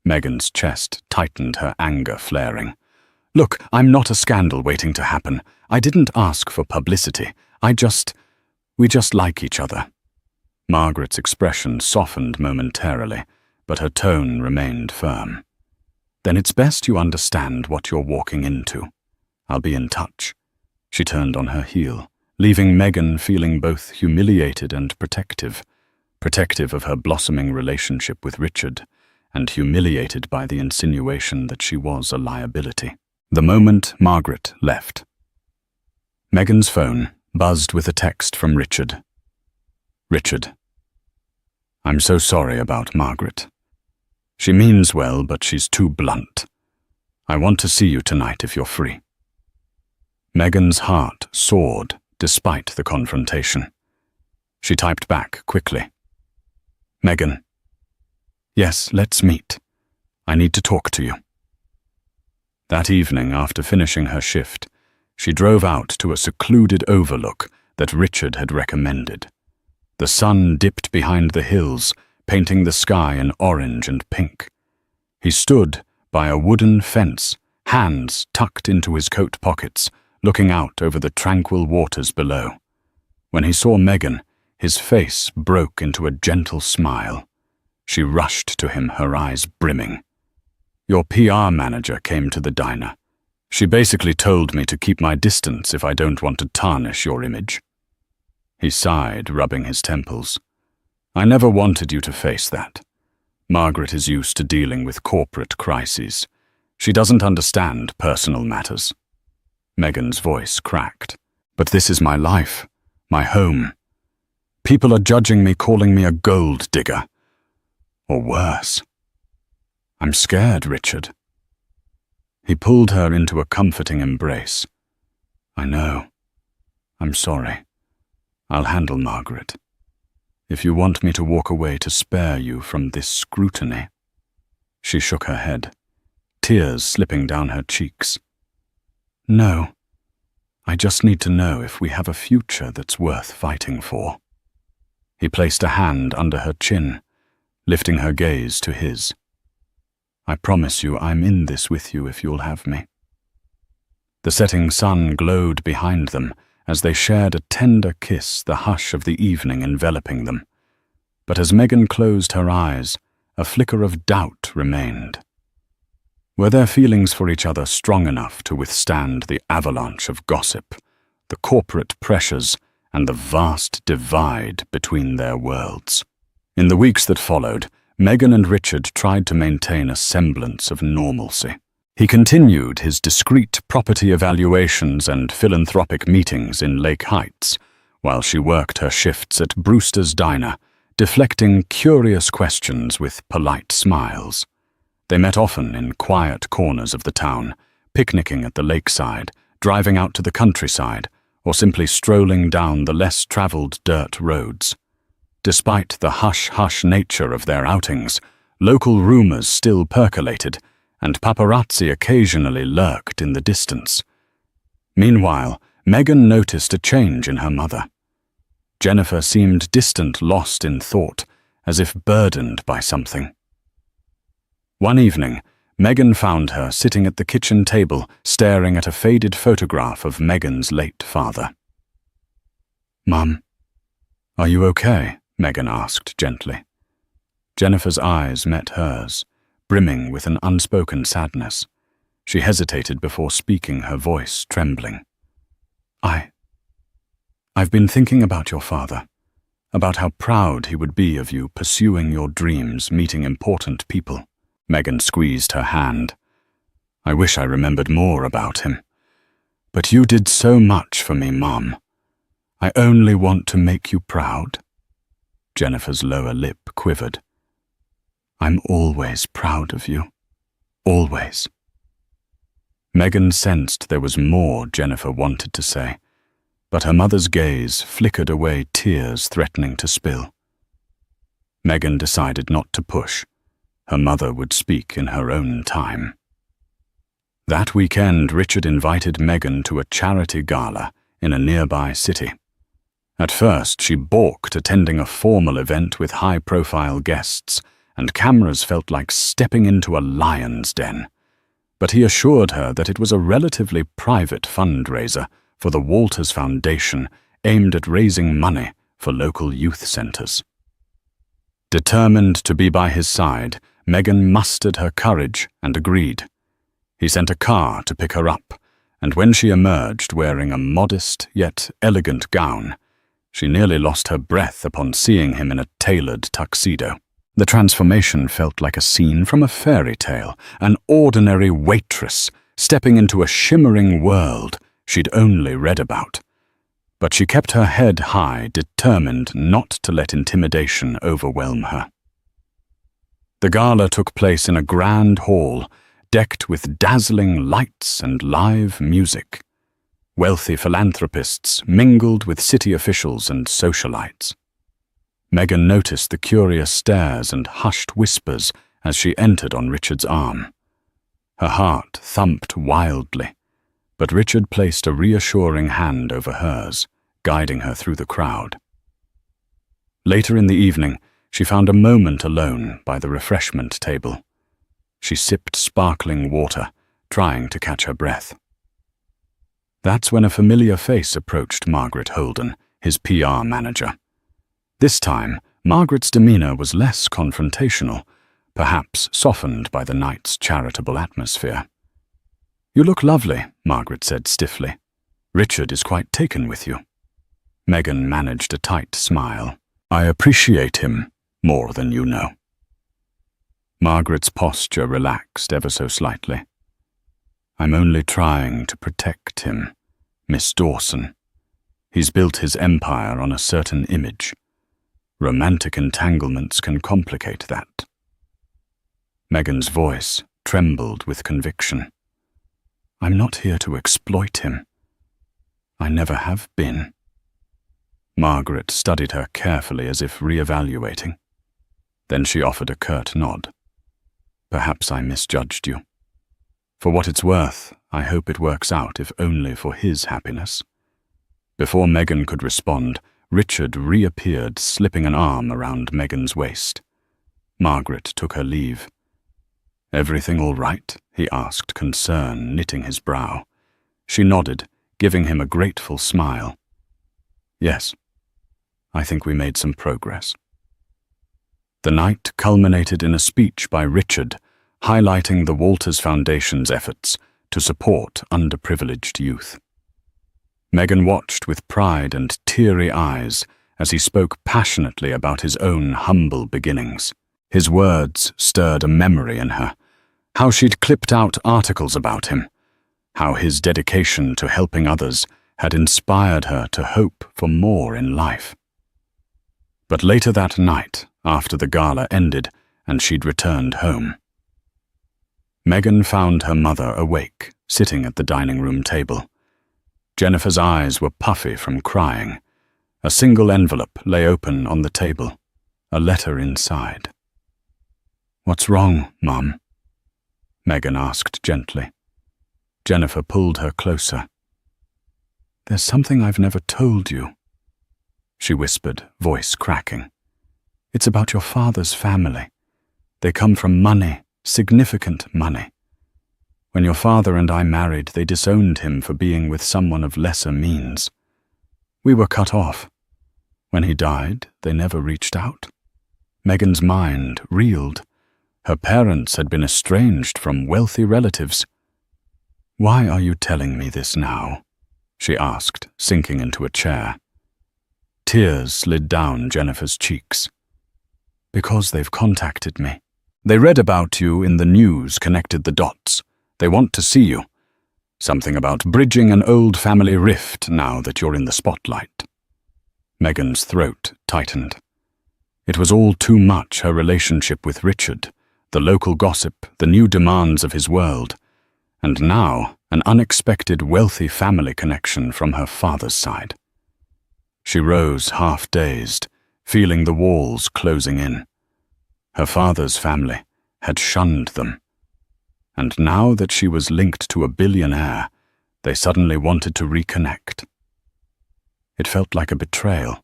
Megan's chest tightened, her anger flaring. "Look, I'm not a scandal waiting to happen. I didn't ask for publicity. We just like each other." Margaret's expression softened momentarily, but her tone remained firm. "Then it's best you understand what you're walking into. I'll be in touch." She turned on her heel, leaving Megan feeling both humiliated and protective of her blossoming relationship with Richard, and humiliated by the insinuation that she was a liability. The moment Margaret left, Megan's phone buzzed with a text from Richard. "Richard, I'm so sorry about Margaret. She means well, but she's too blunt. I want to see you tonight if you're free." Megan's heart soared despite the confrontation. She typed back quickly. "Megan, yes, let's meet. I need to talk to you." That evening, after finishing her shift, she drove out to a secluded overlook that Richard had recommended. The sun dipped behind the hills, painting the sky in orange and pink. He stood by a wooden fence, hands tucked into his coat pockets, looking out over the tranquil waters below. When he saw Megan, his face broke into a gentle smile. She rushed to him, her eyes brimming. "Your PR manager came to the diner. She basically told me to keep my distance if I don't want to tarnish your image." He sighed, rubbing his temples. "I never wanted you to face that. Margaret is used to dealing with corporate crises. She doesn't understand personal matters." Megan's voice cracked. "But this is my life, my home. People are judging me, calling me a gold digger. Or worse. I'm scared, Richard." He pulled her into a comforting embrace. "I know. I'm sorry. I'll handle Margaret. If you want me to walk away to spare you from this scrutiny." She shook her head. tears slipping down her cheeks. "No. I just need to know if we have a future that's worth fighting for." He placed a hand under her chin, lifting her gaze to his. "I promise you I'm in this with you if you'll have me." The setting sun glowed behind them as they shared a tender kiss, the hush of the evening enveloping them. But as Megan closed her eyes, a flicker of doubt remained. Were their feelings for each other strong enough to withstand the avalanche of gossip, the corporate pressures, and the vast divide between their worlds? In the weeks that followed, Megan and Richard tried to maintain a semblance of normalcy. He continued his discreet property evaluations and philanthropic meetings in Lake Heights, while she worked her shifts at Brewster's Diner, deflecting curious questions with polite smiles. They met often in quiet corners of the town, picnicking at the lakeside, driving out to the countryside, or simply strolling down the less traveled dirt roads. Despite the hush-hush nature of their outings, local rumors still percolated, and paparazzi occasionally lurked in the distance. Meanwhile, Megan noticed a change in her mother. Jennifer seemed distant, lost in thought, as if burdened by something. One evening, Megan found her sitting at the kitchen table, staring at a faded photograph of Megan's late father. "Mum, are you okay?" Megan asked gently. Jennifer's eyes met hers, brimming with an unspoken sadness. She hesitated before speaking, her voice trembling. I've been thinking about your father, about how proud he would be of you pursuing your dreams, meeting important people." Megan squeezed her hand. "I wish I remembered more about him. But you did so much for me, Mum. I only want to make you proud." Jennifer's lower lip quivered. "I'm always proud of you. Always." Megan sensed there was more Jennifer wanted to say, but her mother's gaze flickered away tears threatening to spill. Megan decided not to push. Her mother would speak in her own time. That weekend, Richard invited Megan to a charity gala in a nearby city. At first, she balked attending a formal event with high-profile guests, and cameras felt like stepping into a lion's den. But he assured her that it was a relatively private fundraiser for the Walters Foundation, aimed at raising money for local youth centers. Determined to be by his side, Megan mustered her courage and agreed. He sent a car to pick her up, and when she emerged wearing a modest yet elegant gown, she nearly lost her breath upon seeing him in a tailored tuxedo. The transformation felt like a scene from a fairy tale, an ordinary waitress stepping into a shimmering world she'd only read about. But she kept her head high, determined not to let intimidation overwhelm her. The gala took place in a grand hall, decked with dazzling lights and live music. Wealthy philanthropists mingled with city officials and socialites. Megan noticed the curious stares and hushed whispers as she entered on Richard's arm. Her heart thumped wildly, but Richard placed a reassuring hand over hers, guiding her through the crowd. Later in the evening, she found a moment alone by the refreshment table. She sipped sparkling water, trying to catch her breath. That's when a familiar face approached Margaret Holden, his PR manager. This time, Margaret's demeanor was less confrontational, perhaps softened by the night's charitable atmosphere. "You look lovely," Margaret said stiffly. "Richard is quite taken with you." Megan managed a tight smile. "I appreciate him more than you know." Margaret's posture relaxed ever so slightly. "I'm only trying to protect him, Miss Dawson. He's built his empire on a certain image. Romantic entanglements can complicate that." Megan's voice trembled with conviction. "I'm not here to exploit him. I never have been." Margaret studied her carefully as if re-evaluating. Then she offered a curt nod. "Perhaps I misjudged you." For what it's worth, I hope it works out, if only for his happiness." Before Megan could respond, Richard reappeared, slipping an arm around Megan's waist. Margaret took her leave. "Everything all right?" he asked, concern knitting his brow. She nodded, giving him a grateful smile. "Yes, I think we made some progress." The night culminated in a speech by Richard, highlighting the Walters Foundation's efforts to support underprivileged youth. Megan watched with pride and teary eyes as he spoke passionately about his own humble beginnings. His words stirred a memory in her, how she'd clipped out articles about him, how his dedication to helping others had inspired her to hope for more in life. But later that night, after the gala ended and she'd returned home, Megan found her mother awake, sitting at the dining room table. Jennifer's eyes were puffy from crying. A single envelope lay open on the table, a letter inside. "What's wrong, Mum?" Megan asked gently. Jennifer pulled her closer. "There's something I've never told you," she whispered, voice cracking. "It's about your father's family. They come from money, significant money. When your father and I married, they disowned him for being with someone of lesser means. We were cut off. When he died, they never reached out." Megan's mind reeled. Her parents had been estranged from wealthy relatives. "Why are you telling me this now?" she asked, sinking into a chair. Tears slid down Jennifer's cheeks. "Because they've contacted me. They read about you in the news, connected the dots. They want to see you. Something about bridging an old family rift now that you're in the spotlight." Megan's throat tightened. It was all too much, her relationship with Richard, the local gossip, the new demands of his world, and now an unexpected wealthy family connection from her father's side. She rose half-dazed, feeling the walls closing in. Her father's family had shunned them. And now that she was linked to a billionaire, they suddenly wanted to reconnect. It felt like a betrayal,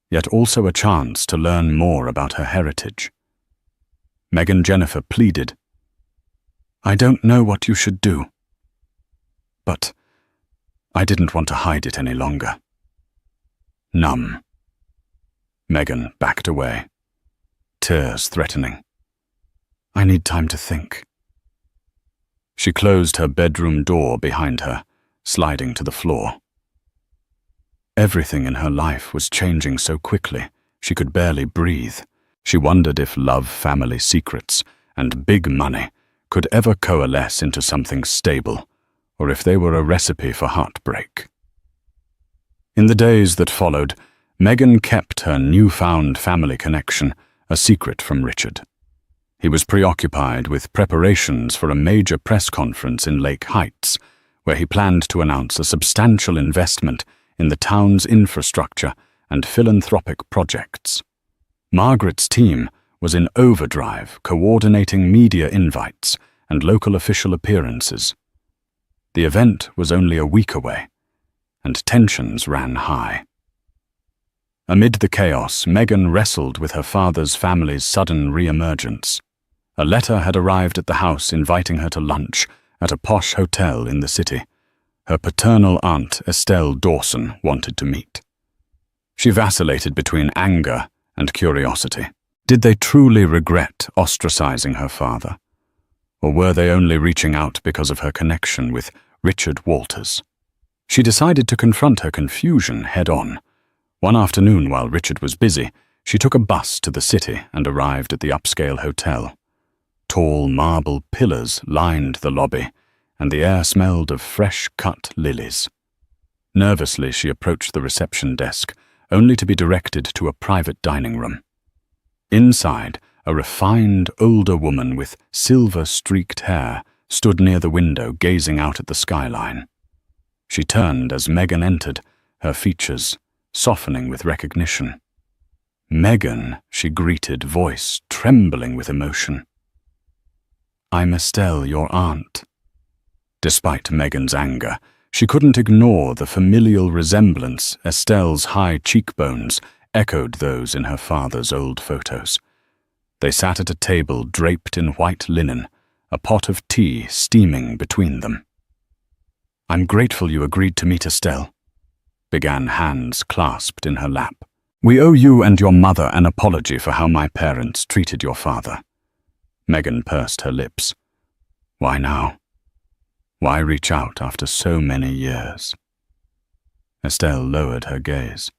yet also a chance to learn more about her heritage. Megan Jennifer pleaded, "I don't know what you should do." But I didn't want to hide it any longer. Numb. Megan backed away, tears threatening. "I need time to think." She closed her bedroom door behind her, sliding to the floor. Everything in her life was changing so quickly, she could barely breathe. She wondered if love, family secrets, and big money could ever coalesce into something stable, or if they were a recipe for heartbreak. In the days that followed, Megan kept her newfound family connection a secret from Richard. He was preoccupied with preparations for a major press conference in Lake Heights, where he planned to announce a substantial investment in the town's infrastructure and philanthropic projects. Margaret's team was in overdrive, coordinating media invites and local official appearances. The event was only a week away, and tensions ran high. Amid the chaos, Megan wrestled with her father's family's sudden re-emergence. A letter had arrived at the house inviting her to lunch at a posh hotel in the city. Her paternal aunt, Estelle Dawson, wanted to meet. She vacillated between anger and curiosity. Did they truly regret ostracizing her father? Or were they only reaching out because of her connection with Richard Walters? She decided to confront her confusion head-on. One afternoon, while Richard was busy, she took a bus to the city and arrived at the upscale hotel. Tall marble pillars lined the lobby, and the air smelled of fresh-cut lilies. Nervously, she approached the reception desk, only to be directed to a private dining room. Inside, a refined older woman with silver-streaked hair stood near the window, gazing out at the skyline. She turned as Megan entered, her features softening with recognition. "Megan," she greeted, voice trembling with emotion. "I'm Estelle, your aunt." Despite Megan's anger, she couldn't ignore the familial resemblance. Estelle's high cheekbones echoed those in her father's old photos. They sat at a table draped in white linen, a pot of tea steaming between them. "I'm grateful you agreed to meet Estelle," began, hands clasped in her lap. "We owe you and your mother an apology for how my parents treated your father." Megan pursed her lips. Why now? Why reach out after so many years? Estelle lowered her gaze.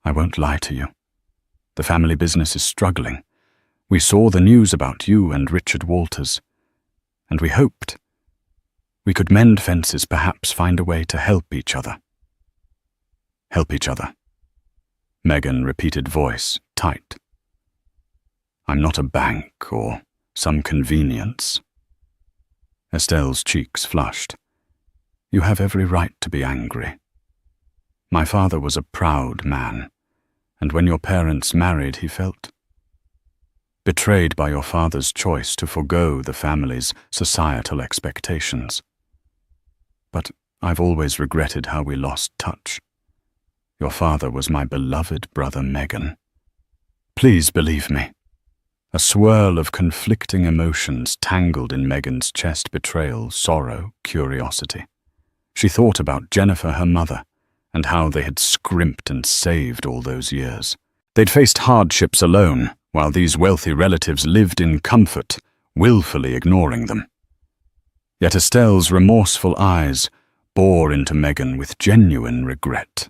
"I won't lie to you. The family business is struggling. We saw the news about you and Richard Walters, and we hoped we could mend fences, perhaps find a way to help each other." "Help each other?" Megan repeated, voice tight. "I'm not a bank or some convenience." Estelle's cheeks flushed. "You have every right to be angry. My father was a proud man, and when your parents married, he felt betrayed by your father's choice to forgo the family's societal expectations. But I've always regretted how we lost touch. Your father was my beloved brother, Megan. Please believe me." A swirl of conflicting emotions tangled in Megan's chest: betrayal, sorrow, curiosity. She thought about Jennifer, her mother, and how they had scrimped and saved all those years. They'd faced hardships alone, while these wealthy relatives lived in comfort, willfully ignoring them. Yet Estelle's remorseful eyes bore into Megan with genuine regret.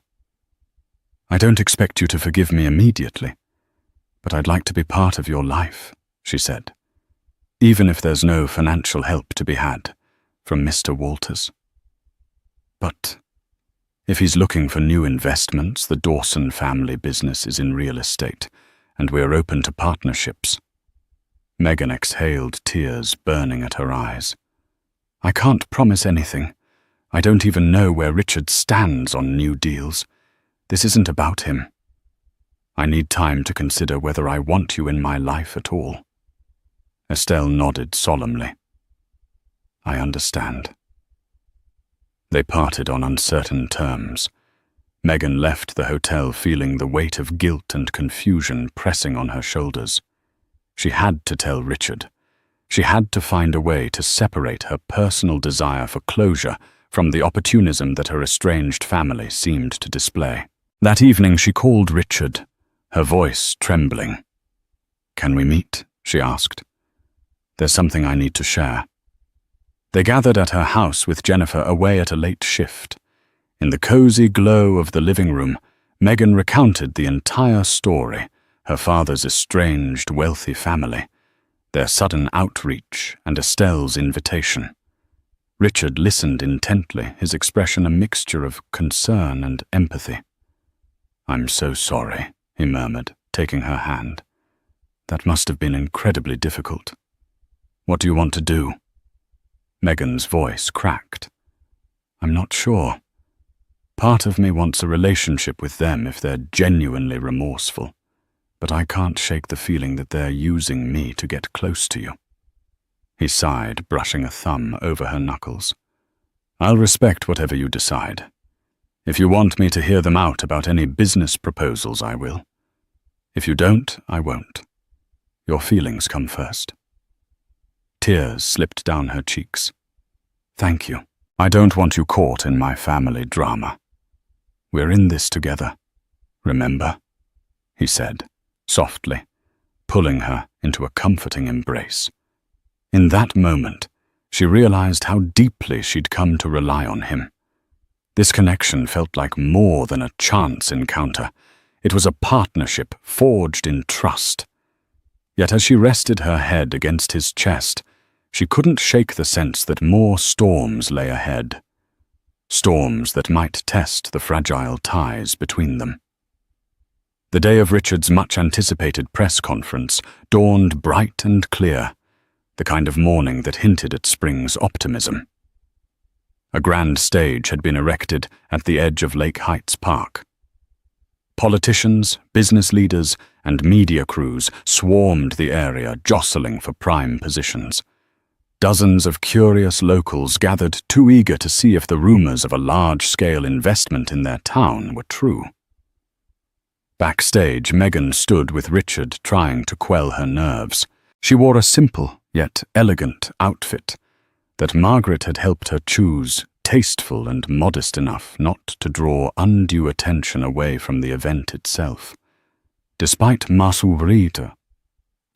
"I don't expect you to forgive me immediately, but I'd like to be part of your life," she said, "even if there's no financial help to be had from Mr. Walters. But if he's looking for new investments, the Dawson family business is in real estate, and we're open to partnerships." Megan exhaled, tears burning at her eyes. "I can't promise anything. I don't even know where Richard stands on new deals. This isn't about him. I need time to consider whether I want you in my life at all." Estelle nodded solemnly. "I understand." They parted on uncertain terms. Megan left the hotel feeling the weight of guilt and confusion pressing on her shoulders. She had to tell Richard. She had to find a way to separate her personal desire for closure from the opportunism that her estranged family seemed to display. That evening she called Richard, her voice trembling. "Can we meet?" she asked. "There's something I need to share." They gathered at her house with Jennifer away at a late shift. In the cozy glow of the living room, Megan recounted the entire story: her father's estranged, wealthy family, their sudden outreach, and Estelle's invitation. Richard listened intently, his expression a mixture of concern and empathy. "I'm so sorry," he murmured, taking her hand. "That must have been incredibly difficult. What do you want to do?" Megan's voice cracked. "I'm not sure. Part of me wants a relationship with them if they're genuinely remorseful, but I can't shake the feeling that they're using me to get close to you." He sighed, brushing a thumb over her knuckles. "I'll respect whatever you decide. If you want me to hear them out about any business proposals, I will. If you don't, I won't. Your feelings come first." Tears slipped down her cheeks. "Thank you. I don't want you caught in my family drama. We're in this together, remember?" he said, softly, pulling her into a comforting embrace. In that moment, she realized how deeply she'd come to rely on him. This connection felt like more than a chance encounter. It was a partnership forged in trust. Yet as she rested her head against his chest, she couldn't shake the sense that more storms lay ahead. Storms that might test the fragile ties between them. The day of Richard's much-anticipated press conference dawned bright and clear, the kind of morning that hinted at spring's optimism. A grand stage had been erected at the edge of Lake Heights Park. Politicians, business leaders, and media crews swarmed the area, jostling for prime positions. Dozens of curious locals gathered, too eager to see if the rumors of a large-scale investment in their town were true. Backstage, Megan stood with Richard, trying to quell her nerves. She wore a simple, yet elegant outfit that Margaret had helped her choose, tasteful and modest enough not to draw undue attention away from the event itself. Despite Masubrita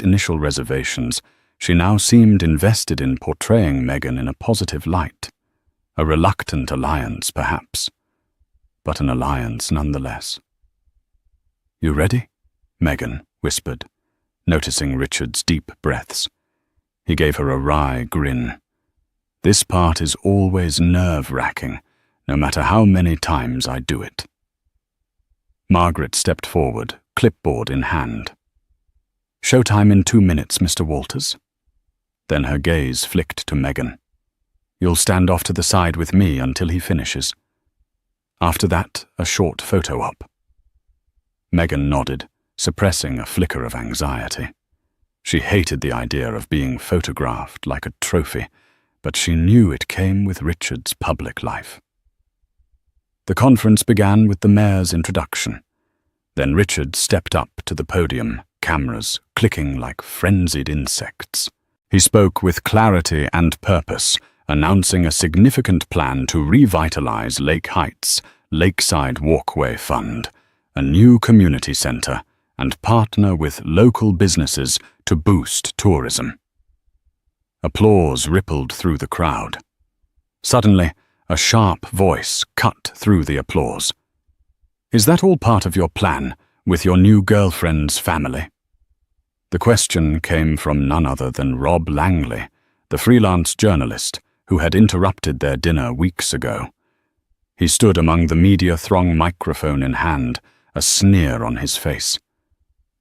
initial reservations, she now seemed invested in portraying Megan in a positive light. A reluctant alliance, perhaps, but an alliance nonetheless. "You ready?" Megan whispered, noticing Richard's deep breaths. He gave her a wry grin. "This part is always nerve-wracking, no matter how many times I do it." Margaret stepped forward, clipboard in hand. "Showtime in 2 minutes, Mr. Walters." Then her gaze flicked to Megan. "You'll stand off to the side with me until he finishes. After that, a short photo op." Megan nodded, suppressing a flicker of anxiety. She hated the idea of being photographed like a trophy, but she knew it came with Richard's public life. The conference began with the mayor's introduction. Then Richard stepped up to the podium, cameras clicking like frenzied insects. He spoke with clarity and purpose, announcing a significant plan to revitalize Lake Heights' Lakeside Walkway Fund, a new community center, and partner with local businesses to boost tourism. Applause rippled through the crowd. Suddenly, a sharp voice cut through the applause. "Is that all part of your plan with your new girlfriend's family?" The question came from none other than Rob Langley, the freelance journalist who had interrupted their dinner weeks ago. He stood among the media throng, microphone in hand, a sneer on his face.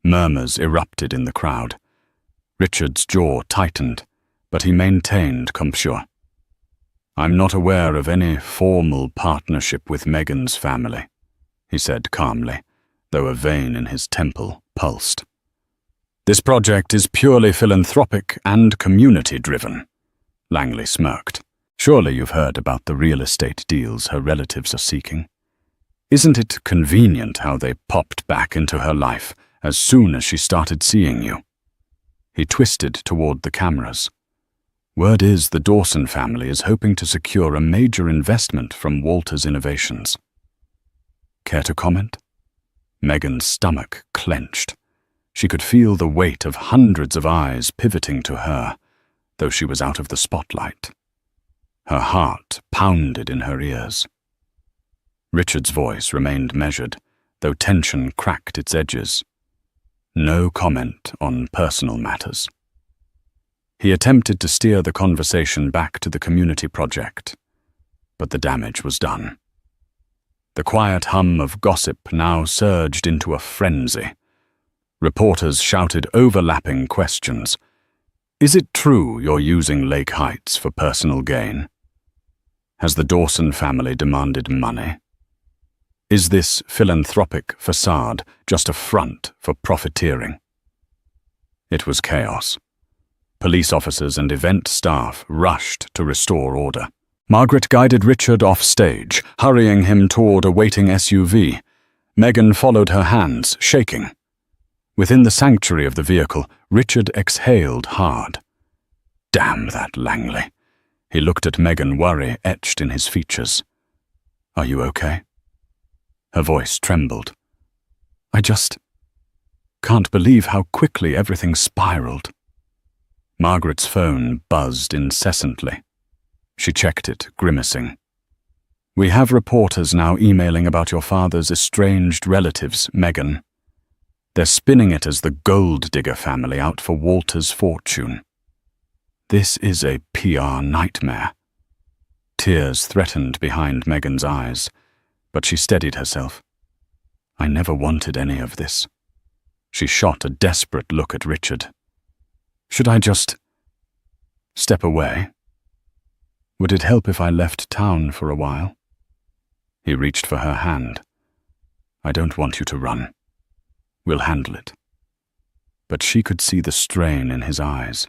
Murmurs erupted in the crowd. Richard's jaw tightened, but he maintained composure. "I'm not aware of any formal partnership with Megan's family," he said calmly, though a vein in his temple pulsed. "This project is purely philanthropic and community-driven," Langley smirked. "Surely you've heard about the real estate deals her relatives are seeking. Isn't it convenient how they popped back into her life as soon as she started seeing you?" He twisted toward the cameras. "Word is the Dawson family is hoping to secure a major investment from Walters Innovations." Care to comment? Megan's stomach clenched. She could feel the weight of hundreds of eyes pivoting to her, though she was out of the spotlight. Her heart pounded in her ears. Richard's voice remained measured, though tension cracked its edges. No comment on personal matters. He attempted to steer the conversation back to the community project, but the damage was done. The quiet hum of gossip now surged into a frenzy. Reporters shouted overlapping questions. "Is it true you're using Lake Heights for personal gain? Has the Dawson family demanded money? Is this philanthropic facade just a front for profiteering?" It was chaos. Police officers and event staff rushed to restore order. Margaret guided Richard off stage, hurrying him toward a waiting SUV. Megan followed her hands, shaking. Within the sanctuary of the vehicle, Richard exhaled hard. Damn that Langley. He looked at Megan, worry etched in his features. "Are you okay?" Her voice trembled. "I just can't believe how quickly everything spiraled." Margaret's phone buzzed incessantly. She checked it, grimacing. "We have reporters now emailing about your father's estranged relatives, Megan. They're spinning it as the gold digger family out for Walter's fortune. This is a PR nightmare." Tears threatened behind Megan's eyes, but she steadied herself. "I never wanted any of this." She shot a desperate look at Richard. "Should I just step away? Would it help if I left town for a while?" He reached for her hand. "I don't want you to run. We'll handle it." But she could see the strain in his eyes.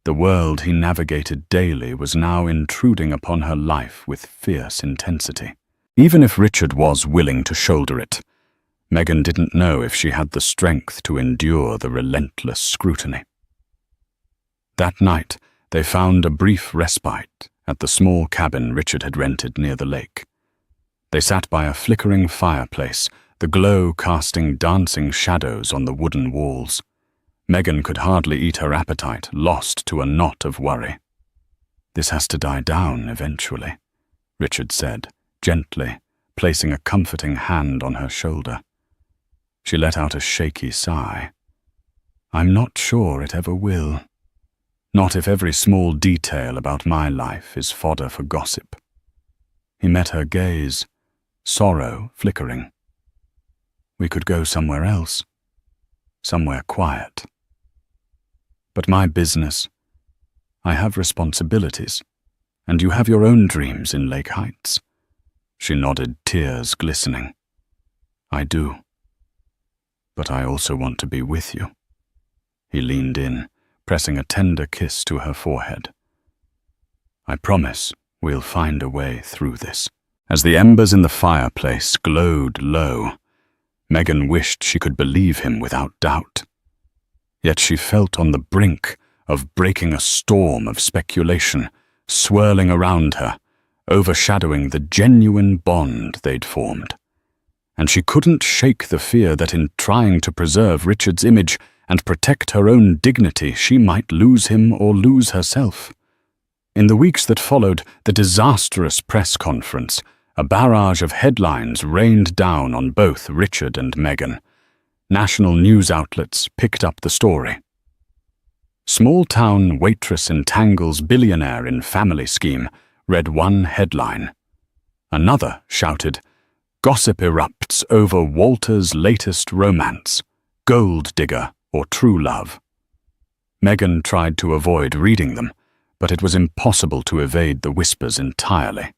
The world he navigated daily was now intruding upon her life with fierce intensity. Even if Richard was willing to shoulder it, Megan didn't know if she had the strength to endure the relentless scrutiny. That night, they found a brief respite at the small cabin Richard had rented near the lake. They sat by a flickering fireplace, the glow casting dancing shadows on the wooden walls. Megan could hardly eat her appetite, lost to a knot of worry. "This has to die down eventually," Richard said, gently, placing a comforting hand on her shoulder. She let out a shaky sigh. "I'm not sure it ever will. Not if every small detail about my life is fodder for gossip." He met her gaze, sorrow flickering. "We could go somewhere else, somewhere quiet." "But my business, I have responsibilities, and you have your own dreams in Lake Heights." She nodded, tears glistening. "I do. But I also want to be with you." He leaned in, pressing a tender kiss to her forehead. "I promise we'll find a way through this." As the embers in the fireplace glowed low, Megan wished she could believe him without doubt. Yet she felt on the brink of breaking a storm of speculation, swirling around her, overshadowing the genuine bond they'd formed. And she couldn't shake the fear that in trying to preserve Richard's image and protect her own dignity, she might lose him or lose herself. In the weeks that followed the disastrous press conference, a barrage of headlines rained down on both Richard and Megan. National news outlets picked up the story. "Small-town waitress entangles billionaire in family scheme," read one headline. Another shouted, "Gossip erupts over Walter's latest romance, gold digger or true love." Megan tried to avoid reading them, but it was impossible to evade the whispers entirely.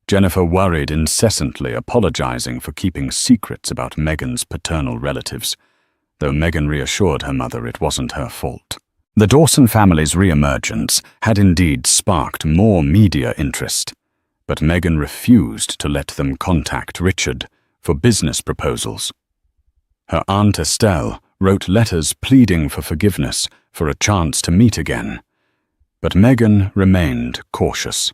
Jennifer worried incessantly, apologizing for keeping secrets about Megan's paternal relatives, though Megan reassured her mother it wasn't her fault. The Dawson family's re-emergence had indeed sparked more media interest, but Megan refused to let them contact Richard for business proposals. Her Aunt Estelle wrote letters pleading for forgiveness, for a chance to meet again, but Megan remained cautious.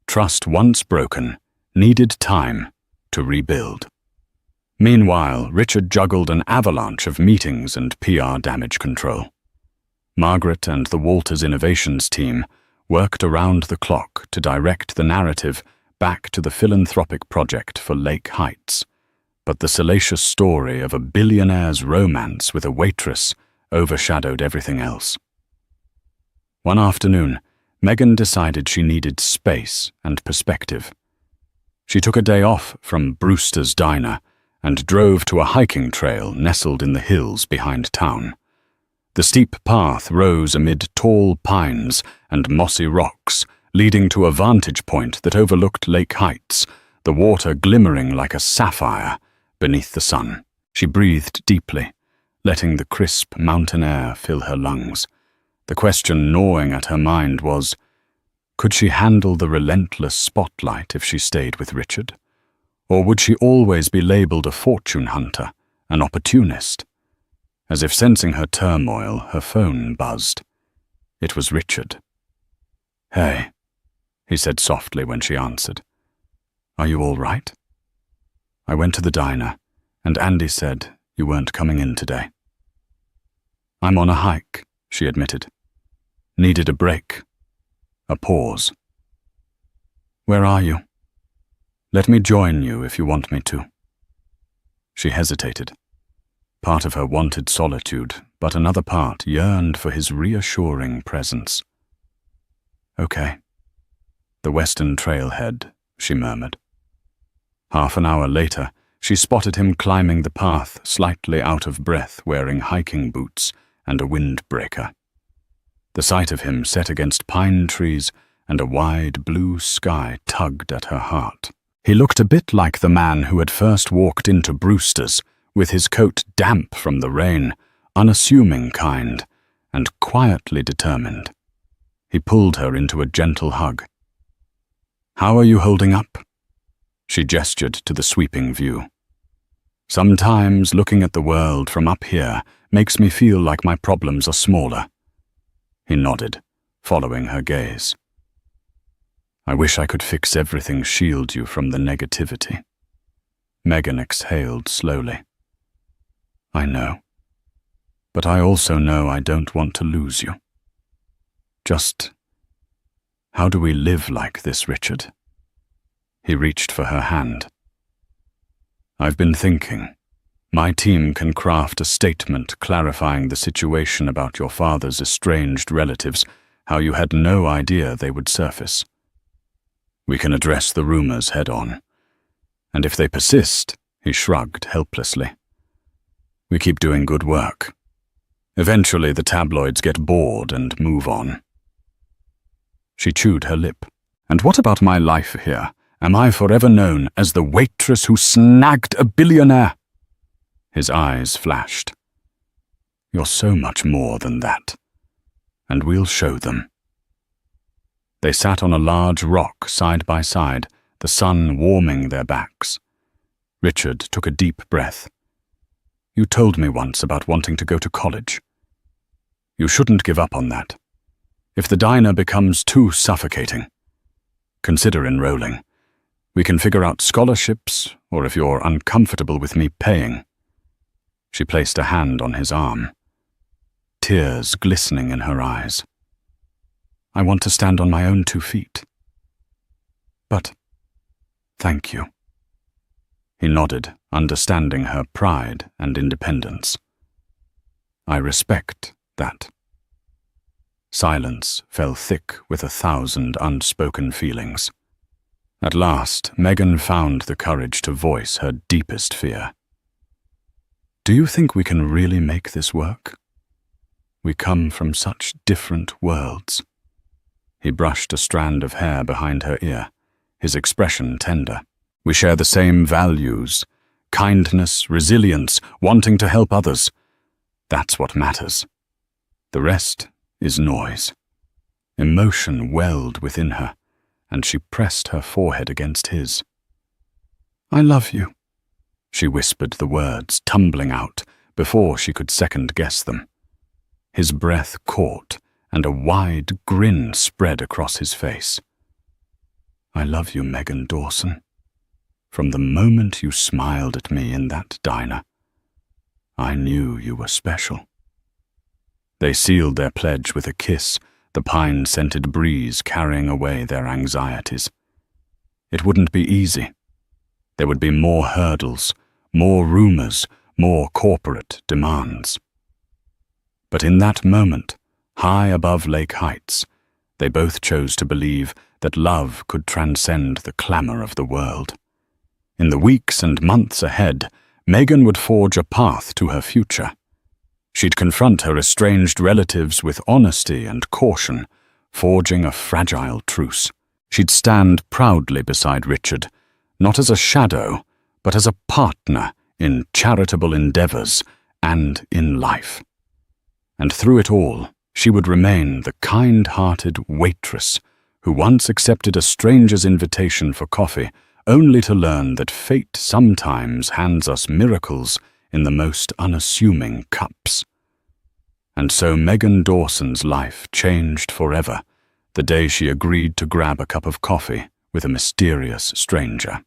Trust once broken needed time to rebuild. Meanwhile, Richard juggled an avalanche of meetings and PR damage control. Margaret and the Walters Innovations team worked around the clock to direct the narrative back to the philanthropic project for Lake Heights, but the salacious story of a billionaire's romance with a waitress overshadowed everything else. One afternoon, Megan decided she needed space and perspective. She took a day off from Brewster's Diner and drove to a hiking trail nestled in the hills behind town. The steep path rose amid tall pines and mossy rocks, leading to a vantage point that overlooked Lake Heights, the water glimmering like a sapphire beneath the sun. She breathed deeply, letting the crisp mountain air fill her lungs. The question gnawing at her mind was, could she handle the relentless spotlight if she stayed with Richard? Or would she always be labeled a fortune hunter, an opportunist? As if sensing her turmoil, her phone buzzed. It was Richard. "Hey," he said softly when she answered. "Are you all right?" "I went to the diner, and Andy said you weren't coming in today." "I'm on a hike," she admitted. "Needed a break." A pause. "Where are you? Let me join you if you want me to." She hesitated. Part of her wanted solitude, but another part yearned for his reassuring presence. "Okay." "The western trailhead," she murmured. Half an hour later, she spotted him climbing the path, slightly out of breath, wearing hiking boots and a windbreaker. The sight of him set against pine trees and a wide blue sky tugged at her heart. He looked a bit like the man who had first walked into Brewster's, with his coat damp from the rain, unassuming kind, and quietly determined. He pulled her into a gentle hug. "How are you holding up?" She gestured to the sweeping view. "Sometimes looking at the world from up here makes me feel like my problems are smaller." He nodded, following her gaze. "I wish I could fix everything, shield you from the negativity." Megan exhaled slowly. "I know. But I also know I don't want to lose you. Just, how do we live like this, Richard?" He reached for her hand. "I've been thinking. My team can craft a statement clarifying the situation about your father's estranged relatives, how you had no idea they would surface. We can address the rumors head-on. And if they persist," he shrugged helplessly, "we keep doing good work. Eventually the tabloids get bored and move on." She chewed her lip. "And what about my life here? Am I forever known as the waitress who snagged a billionaire?" His eyes flashed. "You're so much more than that. And we'll show them." They sat on a large rock side by side, the sun warming their backs. Richard took a deep breath. "You told me once about wanting to go to college. You shouldn't give up on that. If the diner becomes too suffocating, consider enrolling. We can figure out scholarships, or if you're uncomfortable with me paying." She placed a hand on his arm, tears glistening in her eyes. "I want to stand on my own 2 feet. But, thank you." He nodded, understanding her pride and independence. "I respect that." Silence fell thick with 1,000 unspoken feelings. At last, Megan found the courage to voice her deepest fear. "Do you think we can really make this work? We come from such different worlds." He brushed a strand of hair behind her ear, his expression tender. "We share the same values: kindness, resilience, wanting to help others. That's what matters. The rest is noise." Emotion welled within her, and she pressed her forehead against his. "I love you," she whispered the words, tumbling out before she could second-guess them. His breath caught, and a wide grin spread across his face. "I love you, Megan Dawson. From the moment you smiled at me in that diner, I knew you were special." They sealed their pledge with a kiss, the pine-scented breeze carrying away their anxieties. It wouldn't be easy. There would be more hurdles, more rumors, more corporate demands. But in that moment, high above Lake Heights, they both chose to believe that love could transcend the clamor of the world. In the weeks and months ahead, Megan would forge a path to her future. She'd confront her estranged relatives with honesty and caution, forging a fragile truce. She'd stand proudly beside Richard, not as a shadow, but as a partner in charitable endeavors and in life. And through it all, she would remain the kind-hearted waitress who once accepted a stranger's invitation for coffee, only to learn that fate sometimes hands us miracles in the most unassuming cups. And so Megan Dawson's life changed forever the day she agreed to grab a cup of coffee with a mysterious stranger.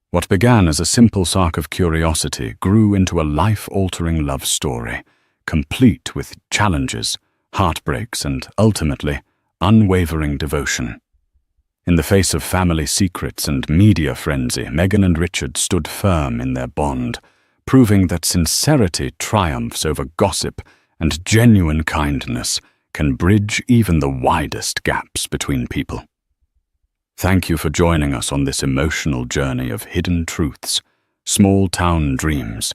What began as a simple spark of curiosity grew into a life-altering love story, complete with challenges, heartbreaks, and ultimately, unwavering devotion. In the face of family secrets and media frenzy, Megan and Richard stood firm in their bond, proving that sincerity triumphs over gossip and genuine kindness can bridge even the widest gaps between people. Thank you for joining us on this emotional journey of hidden truths, small-town dreams,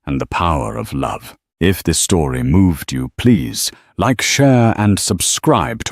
and the power of love. If this story moved you, please like, share, and subscribe to